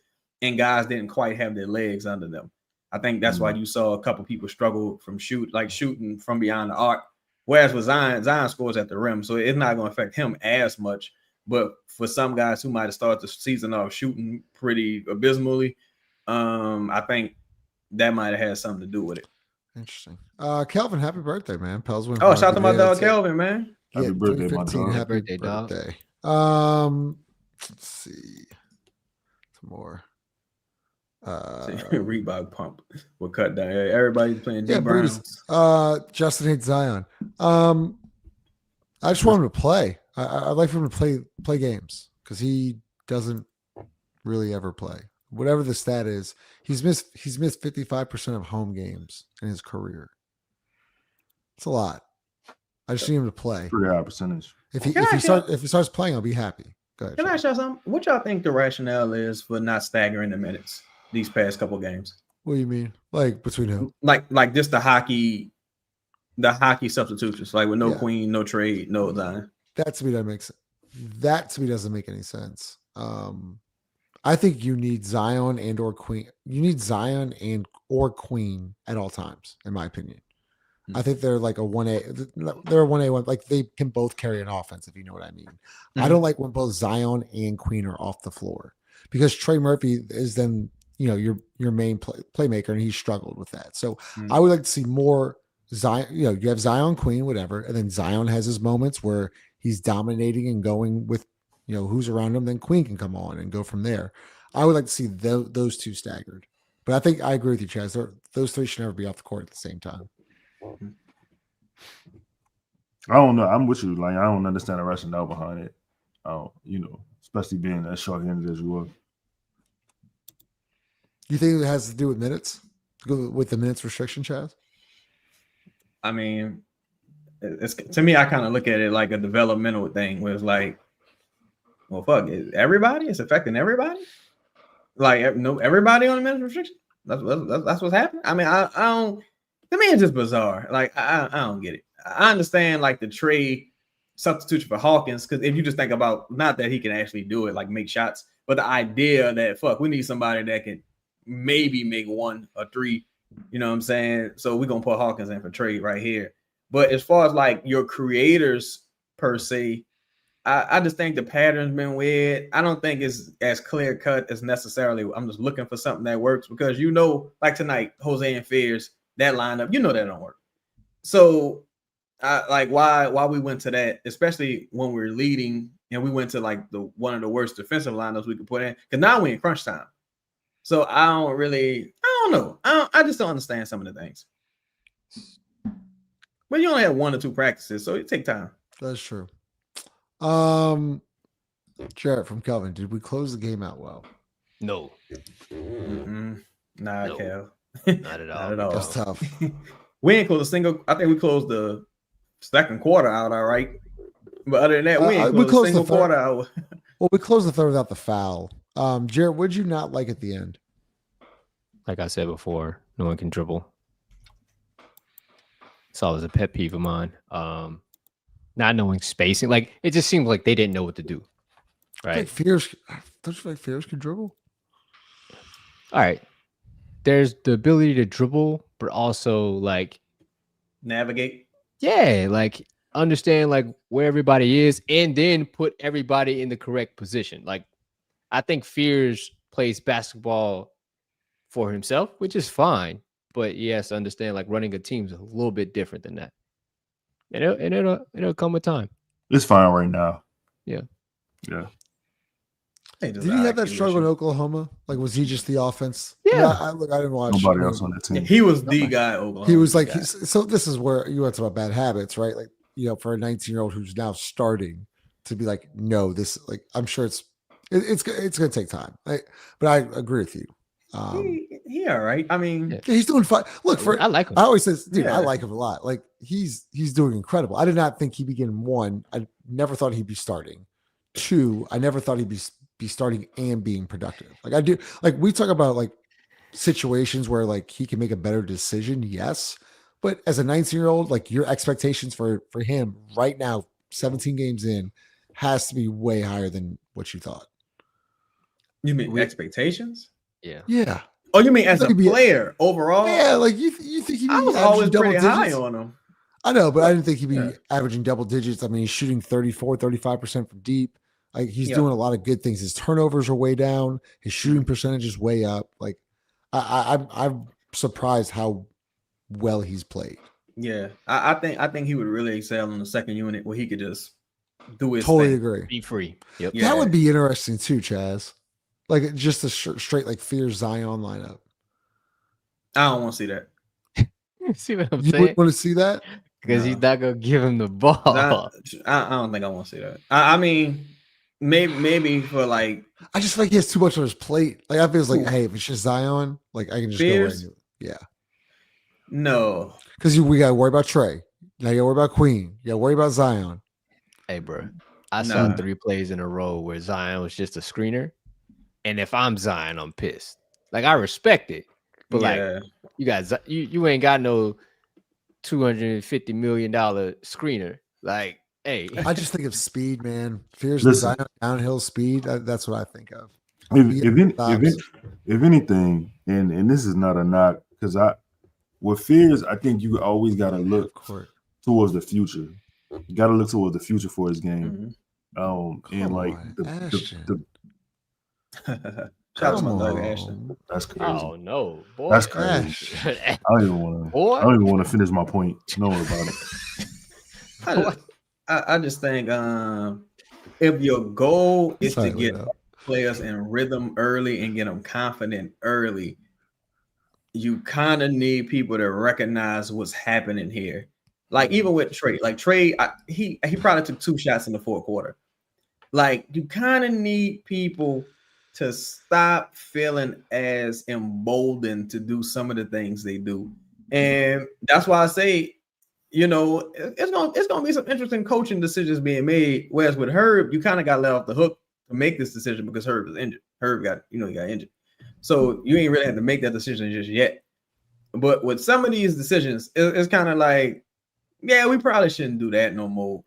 and guys didn't quite have their legs under them. I think that's why you saw a couple people struggle from shooting from beyond the arc. Whereas with Zion scores at the rim, so it's not going to affect him as much. But for some guys who might have started the season off shooting pretty abysmally, I think that might have had something to do with it. Interesting. Kelvin, happy birthday, man. Pels win. Oh, shout out to my dog Kelvin, man. Happy birthday, my dog. Happy birthday, dog. Let's see. Some more. Reebok pump will cut down. Everybody's playing D Browns. Justin hates Zion. I just want him to play. I'd like for him to play games because he doesn't really ever play. Whatever the stat is, he's missed 55% of home games in his career. It's a lot. I just need him to play. Pretty high percentage. If he starts playing, I'll be happy. Go ahead. Can I ask y'all something? What y'all think the rationale is for not staggering the minutes these past couple games? What do you mean? Like between who? Like just the hockey substitutions, like with no Queen, no Trade, no Zion. That to me doesn't make any sense. I think you need Zion and or Queen. You need Zion and or Queen at all times, in my opinion. I think they're like a 1A. They're a 1A1. Like they can both carry an offense, if you know what I mean. I don't like when both Zion and Queen are off the floor because Trey Murphy is then your main playmaker, and he struggled with that. So I would like to see more Zion. You have Zion, Queen, whatever, and then Zion has his moments where he's dominating and going with who's around him. Then Queen can come on and go from there. I would like to see those two staggered. But I think I agree with you, Chaz. Those three should never be off the court at the same time. I don't know. I'm with you. Like, I don't understand the rationale behind it. Especially being as short-handed as you are. You think it has to do with minutes? With the minutes restriction, Chaz? I mean, to me, I kind of look at it like a developmental thing where it's like, well, fuck, everybody? It's affecting everybody? Like, everybody on the minutes restriction? That's what's happening? I mean, I don't. To me, it's just bizarre. Like, I don't get it. I understand, like, the trade substitution for Hawkins, because if you just think about, not that he can actually do it, like, make shots, but the idea that, we need somebody that can maybe make 1 or 3, you know what I'm saying? So we're going to put Hawkins in for trade right here. But as far as, like, your creators, per se, I just think the pattern's been weird. I don't think it's as clear-cut as necessarily I'm just looking for something that works because, like tonight, Jose and Fears, that lineup, that don't work. So, why we went to that, especially when we're leading, and we went to like one of the worst defensive lineups we could put in, because now we're in crunch time. So I don't know. I just don't understand some of the things. But you only have 1 or 2 practices, so it take time. That's true. Jarrett from Kelvin, did we close the game out well? No. Nah, no. Kel. Not at all. Not at all. That's tough. We ain't closed a single. I think we closed the second quarter out all right. But other than that, we ain't closed a single quarter out. Well, we closed the third without the foul. Jarrett, what did you not like at the end? Like I said before, no one can dribble. It's always a pet peeve of mine. Not knowing spacing. Like, it just seemed like they didn't know what to do. Right? Don't you feel like Fears can dribble? All right. There's the ability to dribble, but also like navigate. Yeah, like understand like where everybody is and then put everybody in the correct position. Like, I think Fears plays basketball for himself, which is fine, but he has to understand like running a team is a little bit different than that. And it'll come with time. It's fine right now. Yeah. Did he have that struggle in Oklahoma? Like, was he just the offense? Yeah. I didn't watch. Nobody else on that team. He was the guy. Oklahoma. He was like, so this is where you want to talk about bad habits, right? Like, for a 19-year-old who's now starting to be like, no, this, like, I'm sure it's going to take time. But I agree with you. He all right. I mean, he's doing fine. Look, I like him. I always say, dude, I like him a lot. Like, he's doing incredible. I did not think he'd begin 1. I never thought he'd be starting. 2, I never thought he'd be starting and being productive. Like, I do. Like, we talk about like situations where like he can make a better decision. Yes. But as a 19-year-old, like, your expectations for him right now, 17 games in, has to be way higher than what you thought. You mean expectations? Yeah. Yeah. Oh, you mean as a player overall? Yeah, like you think he'd be I was always pretty digits? high on him. I know, but I didn't think he'd be averaging double digits. I mean, he's shooting 34, 35% from deep. Like, he's doing a lot of good things. His turnovers are way down. His shooting percentage is way up. Like, I'm surprised how well he's played. Yeah, I think he would really excel in the second unit where he could just do his totally thing. Agree. Be free. Yep. That would be interesting too, Chaz. Like, just a straight like Fear Zion lineup. I don't want to see that. See what I'm You saying? wouldn't want to see that? Because he's not gonna give him the ball. I don't think I want to see that. I mean, maybe for like. I just feel like he has too much on his plate. Like, I feel like, hey, if it's just Zion, like, I can just Fears? go right into it. Yeah. No. Because we got to worry about Trey. Now you got to worry about Queen. You got to worry about Zion. Hey, bro. I saw 3 plays in a row where Zion was just a screener. And if I'm Zion, I'm pissed. Like, I respect it. But, like, you guys, you ain't got no $250 million screener. Like, hey. I just think of speed, man. Fears the Zion downhill speed. That's what I think of. If anything, and this is not a knock, because with Fears, I think you always got to look towards the future. You got to look towards the future for his game. And like shout out to my dog Ashton. That's crazy. Oh no, boy. That's crazy. I don't even want to finish my point. Know about it. I just think if your goal is to get players in rhythm early and get them confident early, you kind of need people to recognize what's happening here. Like, even with Trey, he probably took 2 shots in the 4th quarter. Like, you kind of need people to stop feeling as emboldened to do some of the things they do. And that's why I say, it's gonna be some interesting coaching decisions being made. Whereas with Herb, you kind of got let off the hook to make this decision because Herb is injured. Herb got injured. So you ain't really had to make that decision just yet. But with some of these decisions, it's kind of like, yeah, we probably shouldn't do that no more.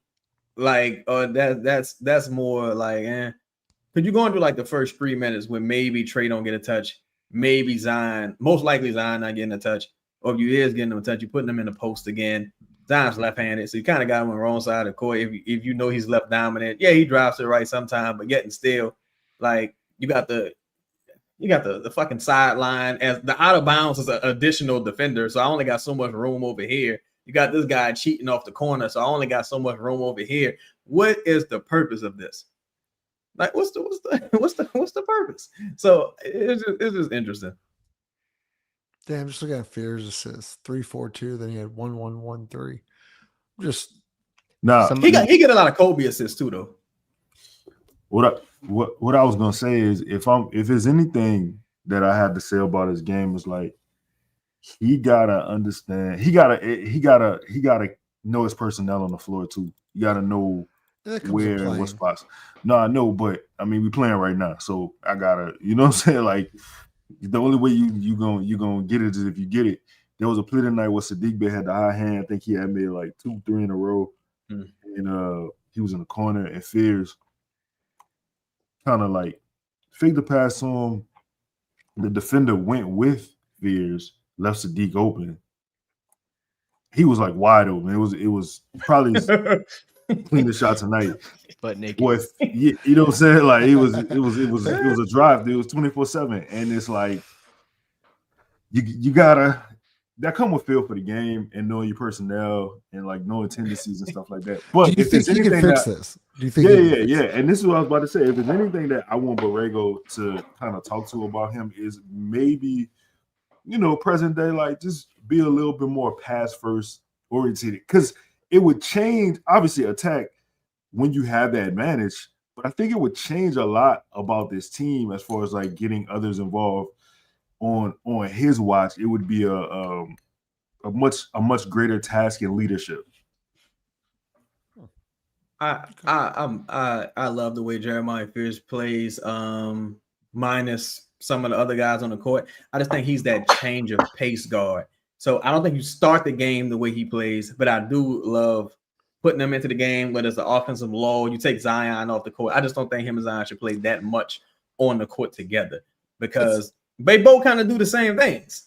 Like, that's more like, because you're going through like the first 3 minutes when maybe Trey don't get a touch, maybe Zion, most likely Zion not getting a touch, or if you is getting him a touch, you're putting him in the post again. Zion's left-handed, so you kind of got him on the wrong side of the court. If you know he's left dominant, yeah, he drives to the right sometime, but yet and still, like, you got the fucking sideline as the out of bounds is an additional defender, so I only got so much room over here. You got this guy cheating off the corner, so I only got so much room over here. What is the purpose of this? Like, what's the purpose? So it's just interesting. Damn, just looking at Fears assists 3-4-2. Then he had 1-1-1-3. Just he get a lot of Kobe assists too, though. What I was gonna say is if there's anything that I had to say about his game is like he gotta understand. He gotta know his personnel on the floor too. You gotta know where and what spots. No, I know, but I mean we playing right now, so I gotta, you know what I'm saying? Like the only way you gonna get it is if you get it. There was a play tonight where Sadiq Bey had the high hand. I think he had made like 2-3 in a row, and he was in the corner and Fears kind of like faked the pass on him. The defender went with Fears, left Sadiq open. He was like wide open. It was probably his cleanest shot tonight. But naked. Boy, you know what I'm saying? Like it was a drive. It was 24/7, and it's like you gotta that come with feel for the game and knowing your personnel and like knowing tendencies and stuff like that. But Do you if think there's he can anything fix that, this? Do you think? yeah. And this is what I was about to say. If there's anything that I want Borrego to kind of talk to about him is maybe, present day, like just be a little bit more pass first oriented, because it would change, obviously, attack when you have that advantage. But I think it would change a lot about this team as far as like getting others involved on his watch. It would be a much greater task in leadership. I love the way Jeremiah Fears plays, minus some of the other guys on the court. I just think he's that change of pace guard. So I don't think you start the game the way he plays, but I do love putting him into the game, whether it's the offensive lull, you take Zion off the court. I just don't think him and Zion should play that much on the court together, because they both kind of do the same things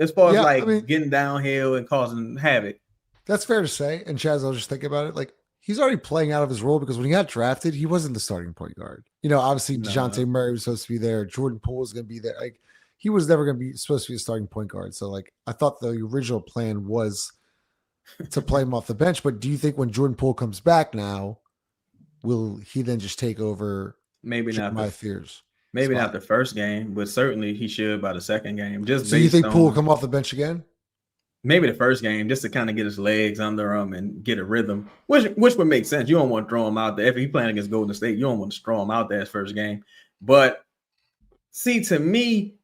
as far as getting downhill and causing havoc. That's fair to say. And Chaz, I was just thinking about it. Like, he's already playing out of his role, because when he got drafted, he wasn't the starting point guard. Obviously DeJounte Murray was supposed to be there. Jordan Poole was going to be there. Like, he was never going to be supposed to be a starting point guard. So like, I thought the original plan was to play him off the bench. But do you think when Jordan Poole comes back now, will he then just take over? Maybe not my fears. Maybe not the first game, but certainly he should by the second game. So you think Poole will come off the bench again? Maybe the first game, just to kind of get his legs under him and get a rhythm, which would make sense. You don't want to throw him out there. If he's playing against Golden State, you don't want to throw him out there his first game. But see, to me,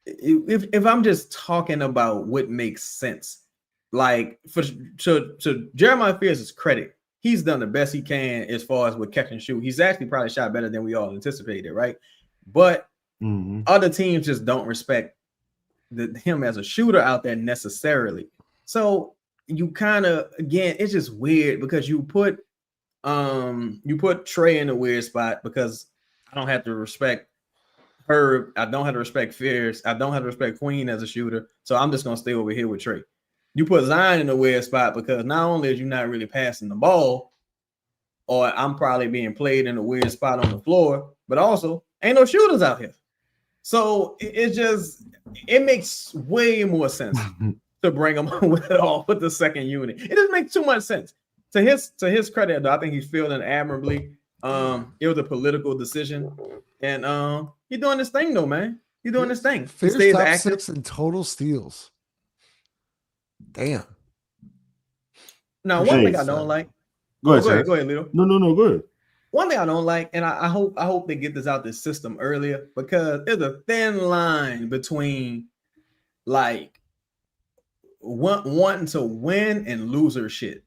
if I'm just talking about what makes sense, like to Jeremiah Fears' credit, he's done the best he can as far as with catch and shoot. He's actually probably shot better than we all anticipated, right? But other teams just don't respect him as a shooter out there necessarily. So you kind of, again, it's just weird, because you put Trey in a weird spot, because I don't have to respect Herb, I don't have to respect Fears, I don't have to respect Queen as a shooter, so I'm just gonna stay over here with Trey. You put Zion in a weird spot, because not only is you not really passing the ball, or I'm probably being played in a weird spot on the floor, but also ain't no shooters out here. So it makes way more sense to bring him with the second unit. It just makes too much sense. To his credit, though, I think he's fielding admirably. It was a political decision, and he's doing this thing, though, man. He's doing this thing. He stays top active. 6 in total steals. Damn. Now, one thing I don't like. Go ahead, Lito. No, go ahead. One thing I don't like, and I hope they get this out this system earlier, because there's a thin line between like wanting to win and loser shit,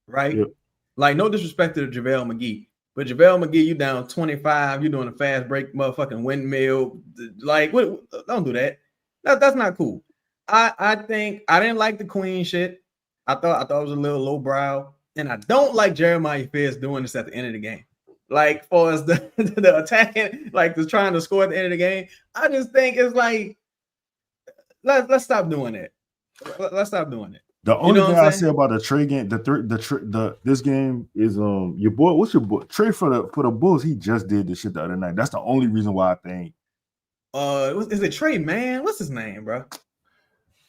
right? Yep. Like, no disrespect to JaVale McGee, but JaVale McGee, you down 25, you doing a fast break motherfucking windmill. Like, what? Don't do that. That's not cool. I think I didn't like the Queen shit. I thought it was a little lowbrow, and I don't like Jeremiah Fears doing this at the end of the game. Like, for as the attacking, like the trying to score at the end of the game, I just think it's like, let's stop doing it. Let's stop doing it. The only thing I say about the Trey game, this game is your boy. What's your boy Trey for the Bulls? He just did this shit the other night. That's the only reason why I think. Is it Trey Man? What's his name, bro?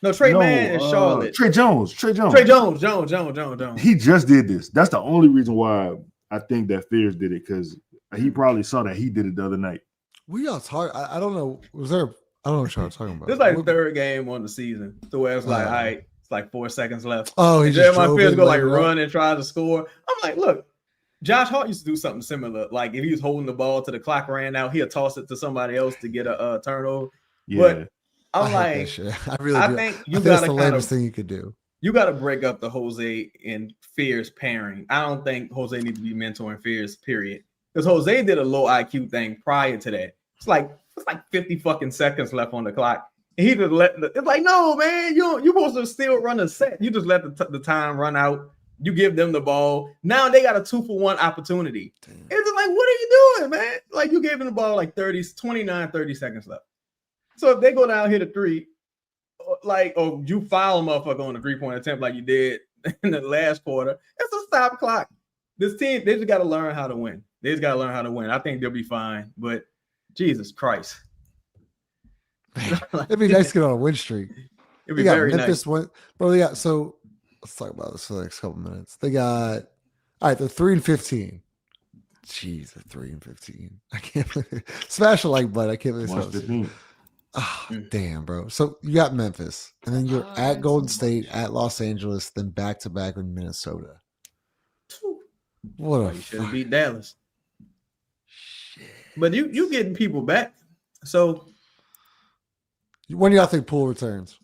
No, Trey Man is Charlotte. Trey Jones. He just did this. That's the only reason why I think that Fears did it, because he probably saw that he did it the other night. We all talk. I don't know. I don't know what y'all talking about. It's like the third game on the season, to where it's like, all right, it's like 4 seconds left. Oh, he just Jeremiah Fears go like run and try to score. I'm like, look, Josh Hart used to do something similar. Like, if he was holding the ball till the clock ran out, he'll toss it to somebody else to get a turnover. Yeah. But I'm like, I think that's the latest thing you could do. You got to break up the Jose and Fears pairing. I don't think Jose needs to be mentoring Fears, period. Because Jose did a low IQ thing prior to that. It's like 50 fucking seconds left on the clock. And he just it's like, no, man, you're supposed to still run a set. You just let the time run out. You give them the ball. Now they got a 2-for-1 opportunity. Damn. It's just like, what are you doing, man? Like, you gave them the ball like 30 seconds left. So if they go down here to 3, like, or you foul a motherfucker on a 3-point attempt like you did in the last quarter, it's a stop clock. This team, they just got to learn how to win. I think they'll be fine, but Jesus Christ. It'd be nice to get on a win streak. It'd They be got very Memphis nice. went, bro. They got so. Let's talk about this for the next couple minutes. They got all right. They're 3-15. Jeez, they're 3-15. I can't believe smash a like button. I can't believe March this. 15th. Oh, damn, bro. So you got Memphis, and then you're at Golden State, at Los Angeles, then back to back with Minnesota. What a You should have beat Dallas. But you getting people back. So when do y'all think Poole returns?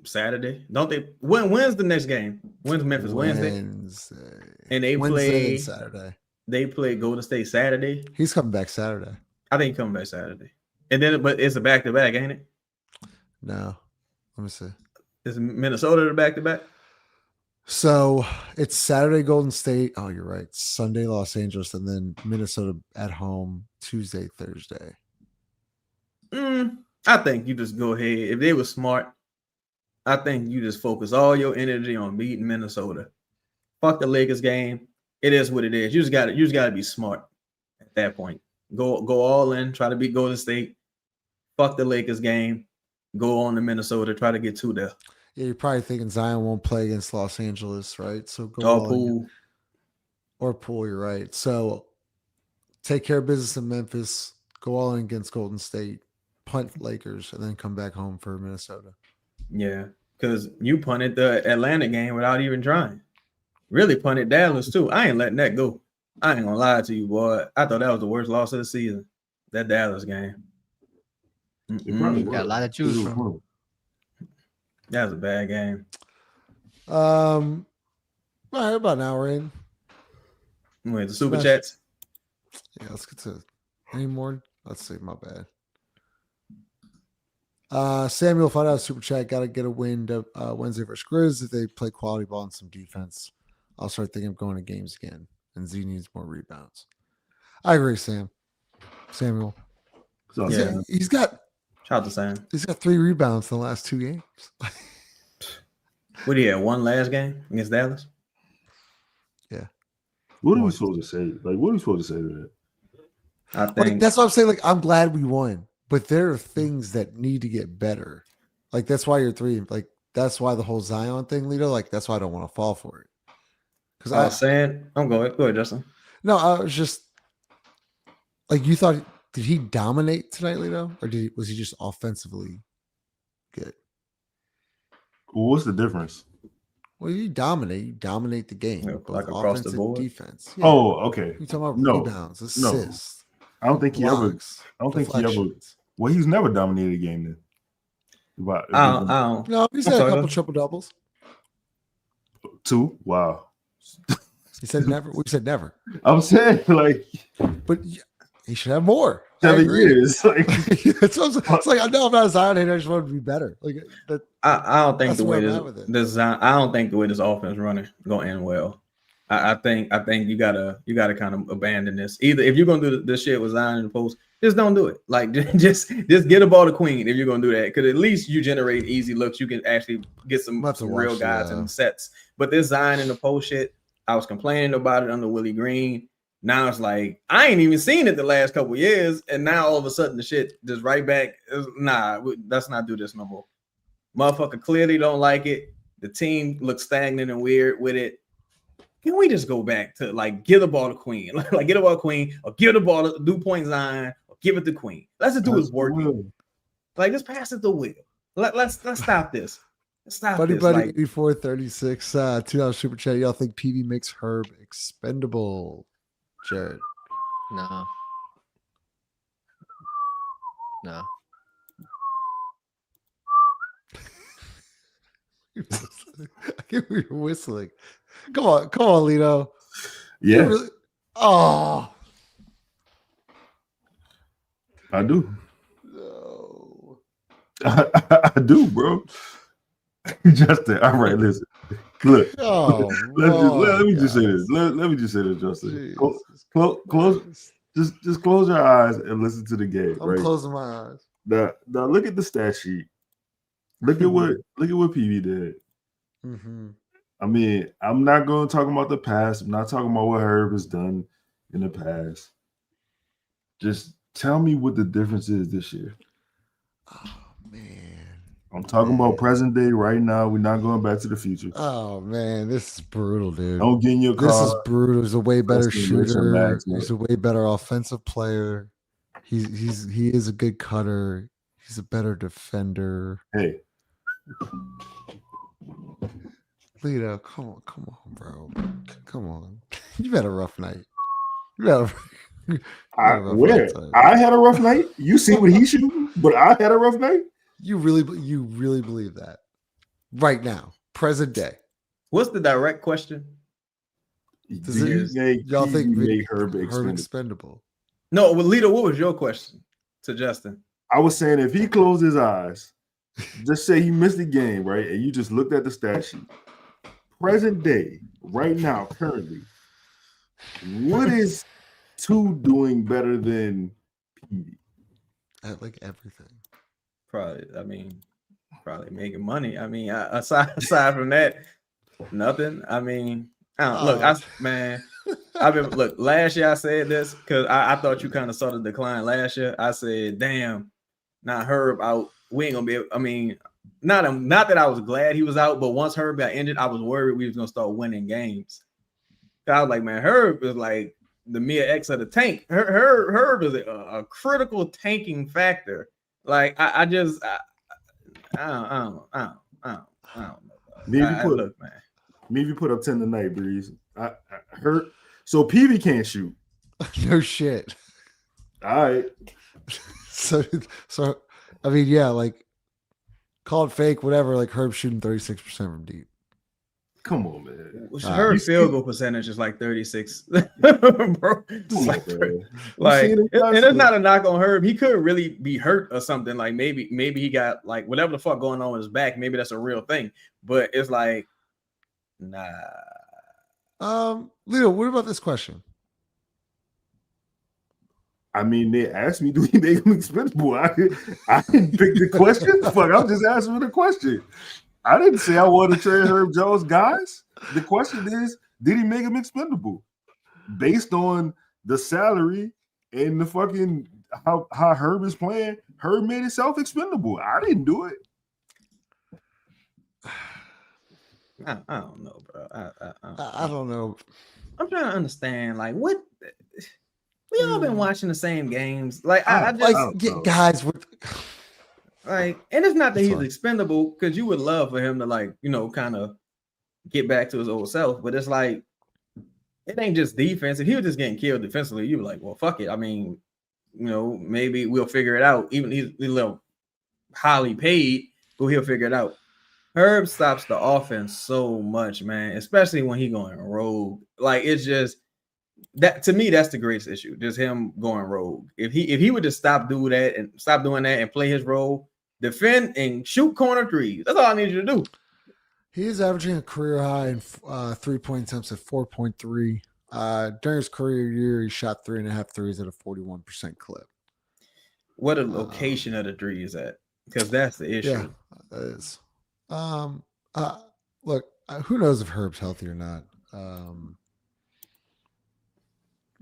Saturday, don't they? When's the next game? When's Memphis? Wednesday. And they Wednesday play and Saturday. They play Golden State Saturday. He's coming back Saturday. I think he's coming back Saturday. And then, but it's a back-to-back, ain't it? No. Let me see. Is Minnesota the back-to-back? So it's Saturday Golden State. Oh, you're right. Sunday Los Angeles, and then Minnesota at home Tuesday, Thursday. I think you just go ahead. If they were smart, I think you just focus all your energy on beating Minnesota. Fuck the Lakers game. It is what it is. You just gotta be smart at that point. Go all in, try to beat Golden State. Fuck the Lakers game. Go on to Minnesota, try to get 2 there. Yeah, you're probably thinking Zion won't play against Los Angeles, right? So go Or all Poole. in. Or Poole, you're right. So take care of business in Memphis, go all in against Golden State, punt Lakers, and then come back home for Minnesota. Yeah, because you punted the Atlanta game without even trying. Really punted Dallas too. I ain't letting that go. I ain't gonna lie to you, boy. I thought that was the worst loss of the season. That Dallas game. Got a lot to choose from. That was a bad game. All right, about an hour in. Wait, the super chats. Yeah, let's get to any more. Let's see, my bad. Samuel found out super chat. Got to get a win Wednesday versus Grizz if they play quality ball and some defense. I'll start thinking of going to games again. And Z needs more rebounds. I agree, Sam. Samuel. So, Yeah. He's got Shout out to Sam. He's got 3 rebounds in the last 2 games. What did he have? One last game against Dallas? Yeah. What are we supposed to say? Like, what are we supposed to say to that? I think Like, that's what I'm saying. Like, I'm glad we won, but there are things that need to get better. Like, that's why you're 3. Like, that's why the whole Zion thing, Lito. Like, that's why I don't want to fall for it. Because I was saying, I'm going. Go ahead, Justin. No, I was just like, you thought. Did he dominate tonight, Lito, or was he just offensively good? Well, what's the difference? Well, you dominate the game, Yeah, both like across the offense board? and defense. Yeah. Oh, okay. You talking about No. rebounds, assists? I don't think he ever. blocks, I don't think he ever. deflections. Well, he's never dominated a game then. But I don't. No, he's I'm had a sorry, couple go. triple doubles. 2. Wow. He said never. We said never, I'm saying like but he should have more. I 7 agree. years. Like it's like I know I'm not a Zion hater. I just want to be better. Like that. I don't think That's the way where I'm at with it. I don't think the way this offense running gonna end well. I think you gotta kind of abandon this. Either if you're gonna do this shit with Zion in the post, just don't do it. Like just get a ball to Queen if you're gonna do that, because at least you generate easy looks. You can actually get some We'll have to real watch guys the, in sets. But this Zion in the post shit, I was complaining about it under Willie Green. Now it's like I ain't even seen it the last couple of years, and now all of a sudden the shit just right back. Nah, let's not do this no more. Motherfucker clearly don't like it. The team looks stagnant and weird with it. Can we just go back to like give the ball to Queen, like get the ball to Queen, or give the ball to do point Zion, or give it to Queen? Let's just do his work. Like just pass it to Will. Let's stop this. Let's stop Buddy, this. buddy, Like, 8436, $2 super chat. Y'all think Peavy makes Herb expendable? Jared. No. No. I can't believe you're whistling. Come on, Lito. yeah, Really? Oh I do. no. I do, bro. Justin, all right, listen. Look, Oh, let me just say guys. this. Let me just say this, Justin. Jesus Close, Christ. just close your eyes and listen to the game. I'm right closing my eyes. now, look at the stat sheet. Look at what PV did. Mm-hmm. I mean, I'm not going to talk about the past. I'm not talking about what Herb has done in the past. Just tell me what the difference is this year. Oh man. I'm talking about present day right now. We're not going back to the future. Oh man, this is brutal, dude. Don't get in your car. This is brutal. He's a way better Listen, shooter. Max, He's a way better offensive player. He is a good cutter. He's a better defender. Hey, Lito, come on, bro. Come on. You had a rough night. You had a where? I had a rough night. You see what he's shooting, but I had a rough night. You really believe that right now, present day? What's the direct question? Y'all think Herb expendable? No, well, Lito, what was your question to Justin? I was saying if he closed his eyes, just say he missed the game, right? And you just looked at the stat sheet. Present day, right now, currently, what is 2 doing better than Peavy? At like everything. Probably making money. I mean, aside from that, nothing. I mean, I've been last year I said this because I thought you kind of saw the decline last year. I said, damn, not Herb out. We ain't gonna be able, I mean, not that I was glad he was out, but once Herb got injured, I was worried we was gonna start winning games. I was like, man, Herb is like the Mia X of the tank. Herb is a critical tanking factor. Like I don't know. Maybe put up 10 tonight, Breeze. I heard. So Peavy can't shoot. No shit. All right. So I mean, yeah, like call it fake, whatever. Like Herb shooting 36% from deep. Come on, man. Her field goal percentage is like 36, bro. Like, and it's not a knock on Herb. He could really be hurt or something. Like maybe he got like whatever the fuck going on with his back. Maybe that's a real thing. But it's like, nah. Leo, what about this question? I mean, they asked me, do we make him expendable? I didn't pick the question. Fuck, I'm just asking the question. I didn't say I wanted to trade Herb Jones, guys. The question is, did he make him expendable? Based on the salary and the fucking how Herb is playing, Herb made himself expendable. I didn't do it. I don't know, bro. I don't know. I'm trying to understand, like, what we all been watching the same games. Like, I just guys with. Like, and it's not that he's expendable because you would love for him to, like, you know, kind of get back to his old self. But it's like, it ain't just defense. If he was just getting killed defensively, you were like, well, fuck it. I mean, you know, maybe we'll figure it out. Even he's a little highly paid, but he'll figure it out. Herb stops the offense so much, man, especially when he going rogue. Like, it's just that to me, that's the greatest issue. Just him going rogue. If he would just stop doing that and play his role. Defend and shoot corner threes. That's all I need you to do. He is averaging a career high in 3-point attempts at 4.3. During his career year, he shot 3.5 threes at a 41% clip. What a location of the three is at? Because that's the issue. Yeah, that is. Look, who knows if Herb's healthy or not?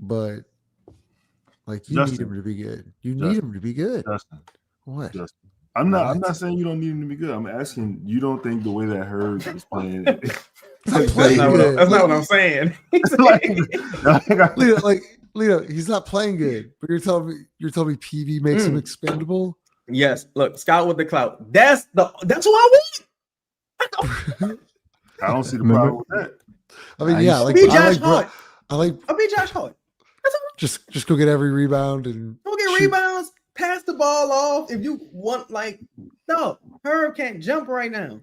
But like, you need him to be good. You need him to be good. Justin. What? Justin. I'm not saying you don't need him to be good. I'm asking, you don't think the way that Herb is playing that's not what I'm saying. Leo, he's not playing good. But you're telling me Peavy makes him expendable? Yes. Look, Scott with the clout. That's who I want. I don't see the problem with that. I mean, yeah, like be Josh Hart. I'll be Josh Hart. That's all. Just go get every rebound and go get rebounds. Pass the ball off if you want. Like, no, Herb can't jump right now.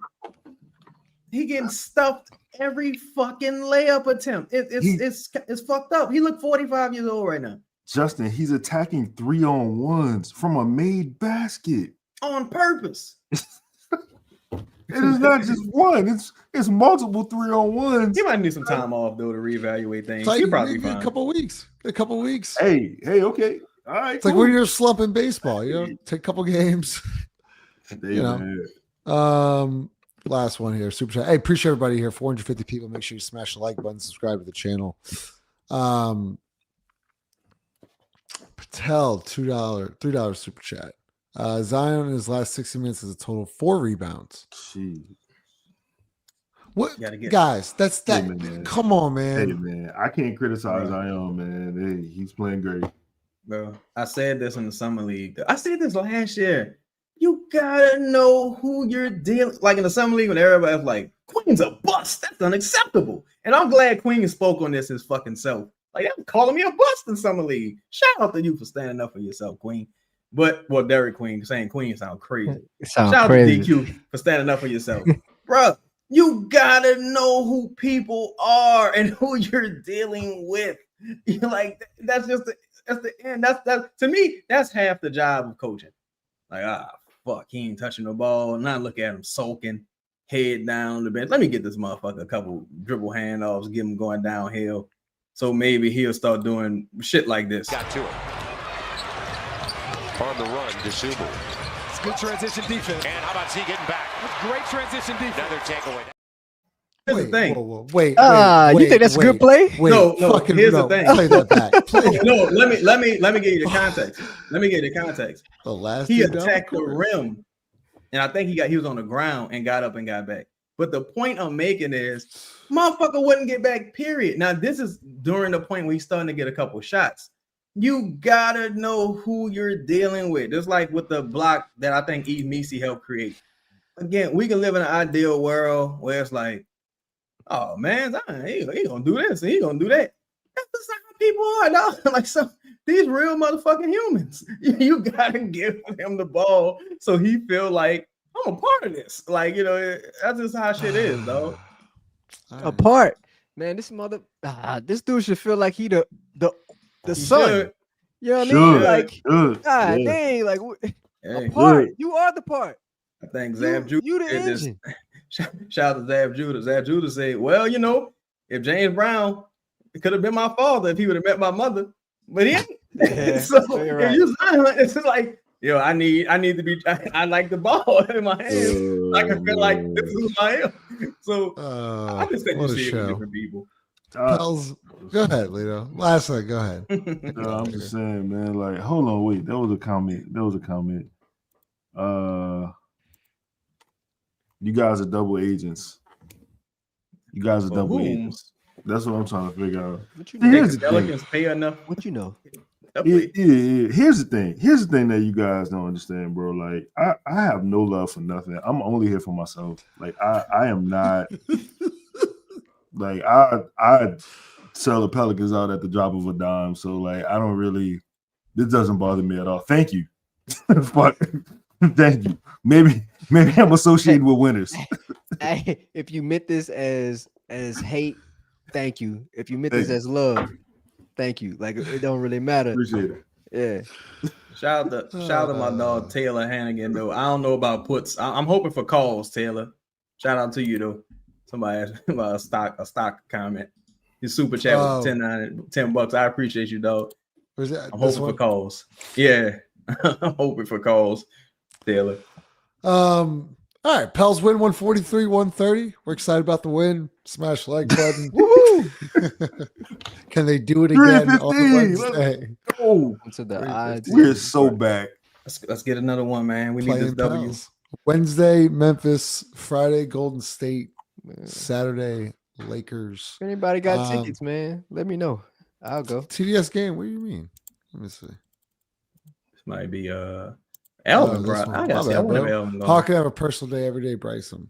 He getting stuffed every fucking layup attempt. It's fucked up. He look 45 years old right now. Justin, he's attacking 3-on-1s from a made basket on purpose. It is not just one. It's multiple 3-on-1s. He might need some time off though to reevaluate things. Like, He'll probably be fine. A couple weeks. Hey, okay. All right. It's like when you're slumping baseball, take a couple games. Last one here, super chat. Hey, appreciate everybody here. 450 people. Make sure you smash the like button, subscribe to the channel. Patel, $3 super chat. Zion in his last 60 minutes has a total of 4 rebounds. Jeez. What Gotta get- guys? That's that. Hey, man. Come on, Hey, man. man. I can't criticize Right. Zion, man. Hey, he's playing great. Bro, I said this in the summer league. I said this last year. You gotta know who you're dealing. Like in the summer league, when everybody's like, "Queen's a bust," that's unacceptable. And I'm glad Queen spoke on this his fucking self. Like, they're calling me a bust in summer league. Shout out to you for standing up for yourself, Queen. But well, Derek Queen saying Queen sound crazy. It sounds Shout crazy. out to DQ for standing up for yourself, bro. You gotta know who people are and who you're dealing with. You're like, that's the end. That's to me, that's half the job of coaching. Like, fuck, he ain't touching the ball. Now look at him soaking, head down the bench. Let me get this motherfucker a couple dribble handoffs, get him going downhill. So maybe he'll start doing shit like this. Got to it. On the run, DeSumo. It's good transition defense. And how about Z getting back? That's great transition defense. Another takeaway. Here's the thing. Wait. You think that's a good play? Wait, No, fucking here's the no. thing. Play that back. Play No, let me give you the context. Let me give you the context. the last. He dude down attacked the court. rim, and I think he was on the ground and got up and got back. But the point I'm making is, motherfucker wouldn't get back. Period. Now this is during the point where he's starting to get a couple shots. You gotta know who you're dealing with. Just like with the block that I think Eve Misi helped create. Again, we can live in an ideal world where it's like, oh man, he gonna do this and he gonna do that. That's just not how people are, dog. Like, so these real motherfucking humans. You gotta give him the ball so he feel like I'm a part of this. Like, you know, that's just how shit is, dog. All right. Apart, man. This dude should feel like he the He son. should. You know what I Should. mean? Like, Good. God Yeah. dang, like Hey, a part. Good. You are the part. I think Zab You Judah the did this. engine. Shout out to Zab Judah. Zab Judah said, well, you know, if James Brown, it could have been my father if he would have met my mother, but he ain't. Yeah, So you're if right. you Zion, it's just like, yo, I need to be. I like the ball in my hands. I can feel like this is who I am. So I just think you what a see it with show. different people. Pels, go ahead, Lito. Last one, go ahead. I'm just saying, man. Like, hold on, wait. That was a comment. You guys are double agents. You guys are For double whom? agents. That's what I'm trying to figure out. What you Think Here's the the thing. Pelicans pay enough? What you know? Yeah. Here's the thing. Here's the thing that you guys don't understand, bro. Like, I have no love for nothing. I'm only here for myself. Like, I am not. Like, I sell the Pelicans out at the drop of a dime. So, like, I don't really. This doesn't bother me at all. Thank you. Fuck. Thank you. Maybe I'm associated with winners. Hey, if you meant this as hate, thank you. If you meant Thank this you. as love, thank you. Like, it don't really matter. Appreciate it. Yeah. Shout out to my dog Taylor Hannigan though. I don't know about puts. I'm hoping for calls, Taylor. Shout out to you though. Somebody asked about a stock comment. His super chat was $10. I appreciate you, dog. Was that I'm this hoping one? for calls. Yeah, I'm hoping for calls, Taylor. All right, Pels win 143-130. We're excited about the win. Smash like button. Woohoo! Can they do it again on 315. Wednesday? Oh, To the odds. we're so back. Let's get another one, man. We need this Playing W. Pels. Wednesday, Memphis. Friday, Golden State. Saturday, Lakers. If anybody got Um, tickets, man, let me know. I'll go. TDS game. What do you mean? Let me see. This might be Elvin, this bro. one. I My gotta see. bad, I wonder bro. if Elvin Hawk going. can have a personal day every day, Bryson.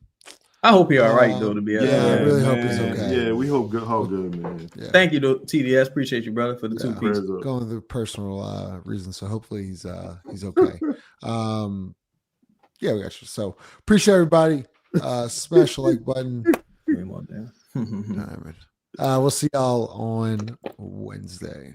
I hope he all right though. To be honest. Yeah, I really hope he's man. okay. Yeah, we hope good. Hope good, man. Yeah. Thank you to TDS. Appreciate you, brother, for the Yeah. 2 Prayers pieces. up. Going through personal reasons, so hopefully he's okay. Yeah, we got you. So appreciate everybody. Smash the like button. Way more down. All right, man. We'll see y'all on Wednesday.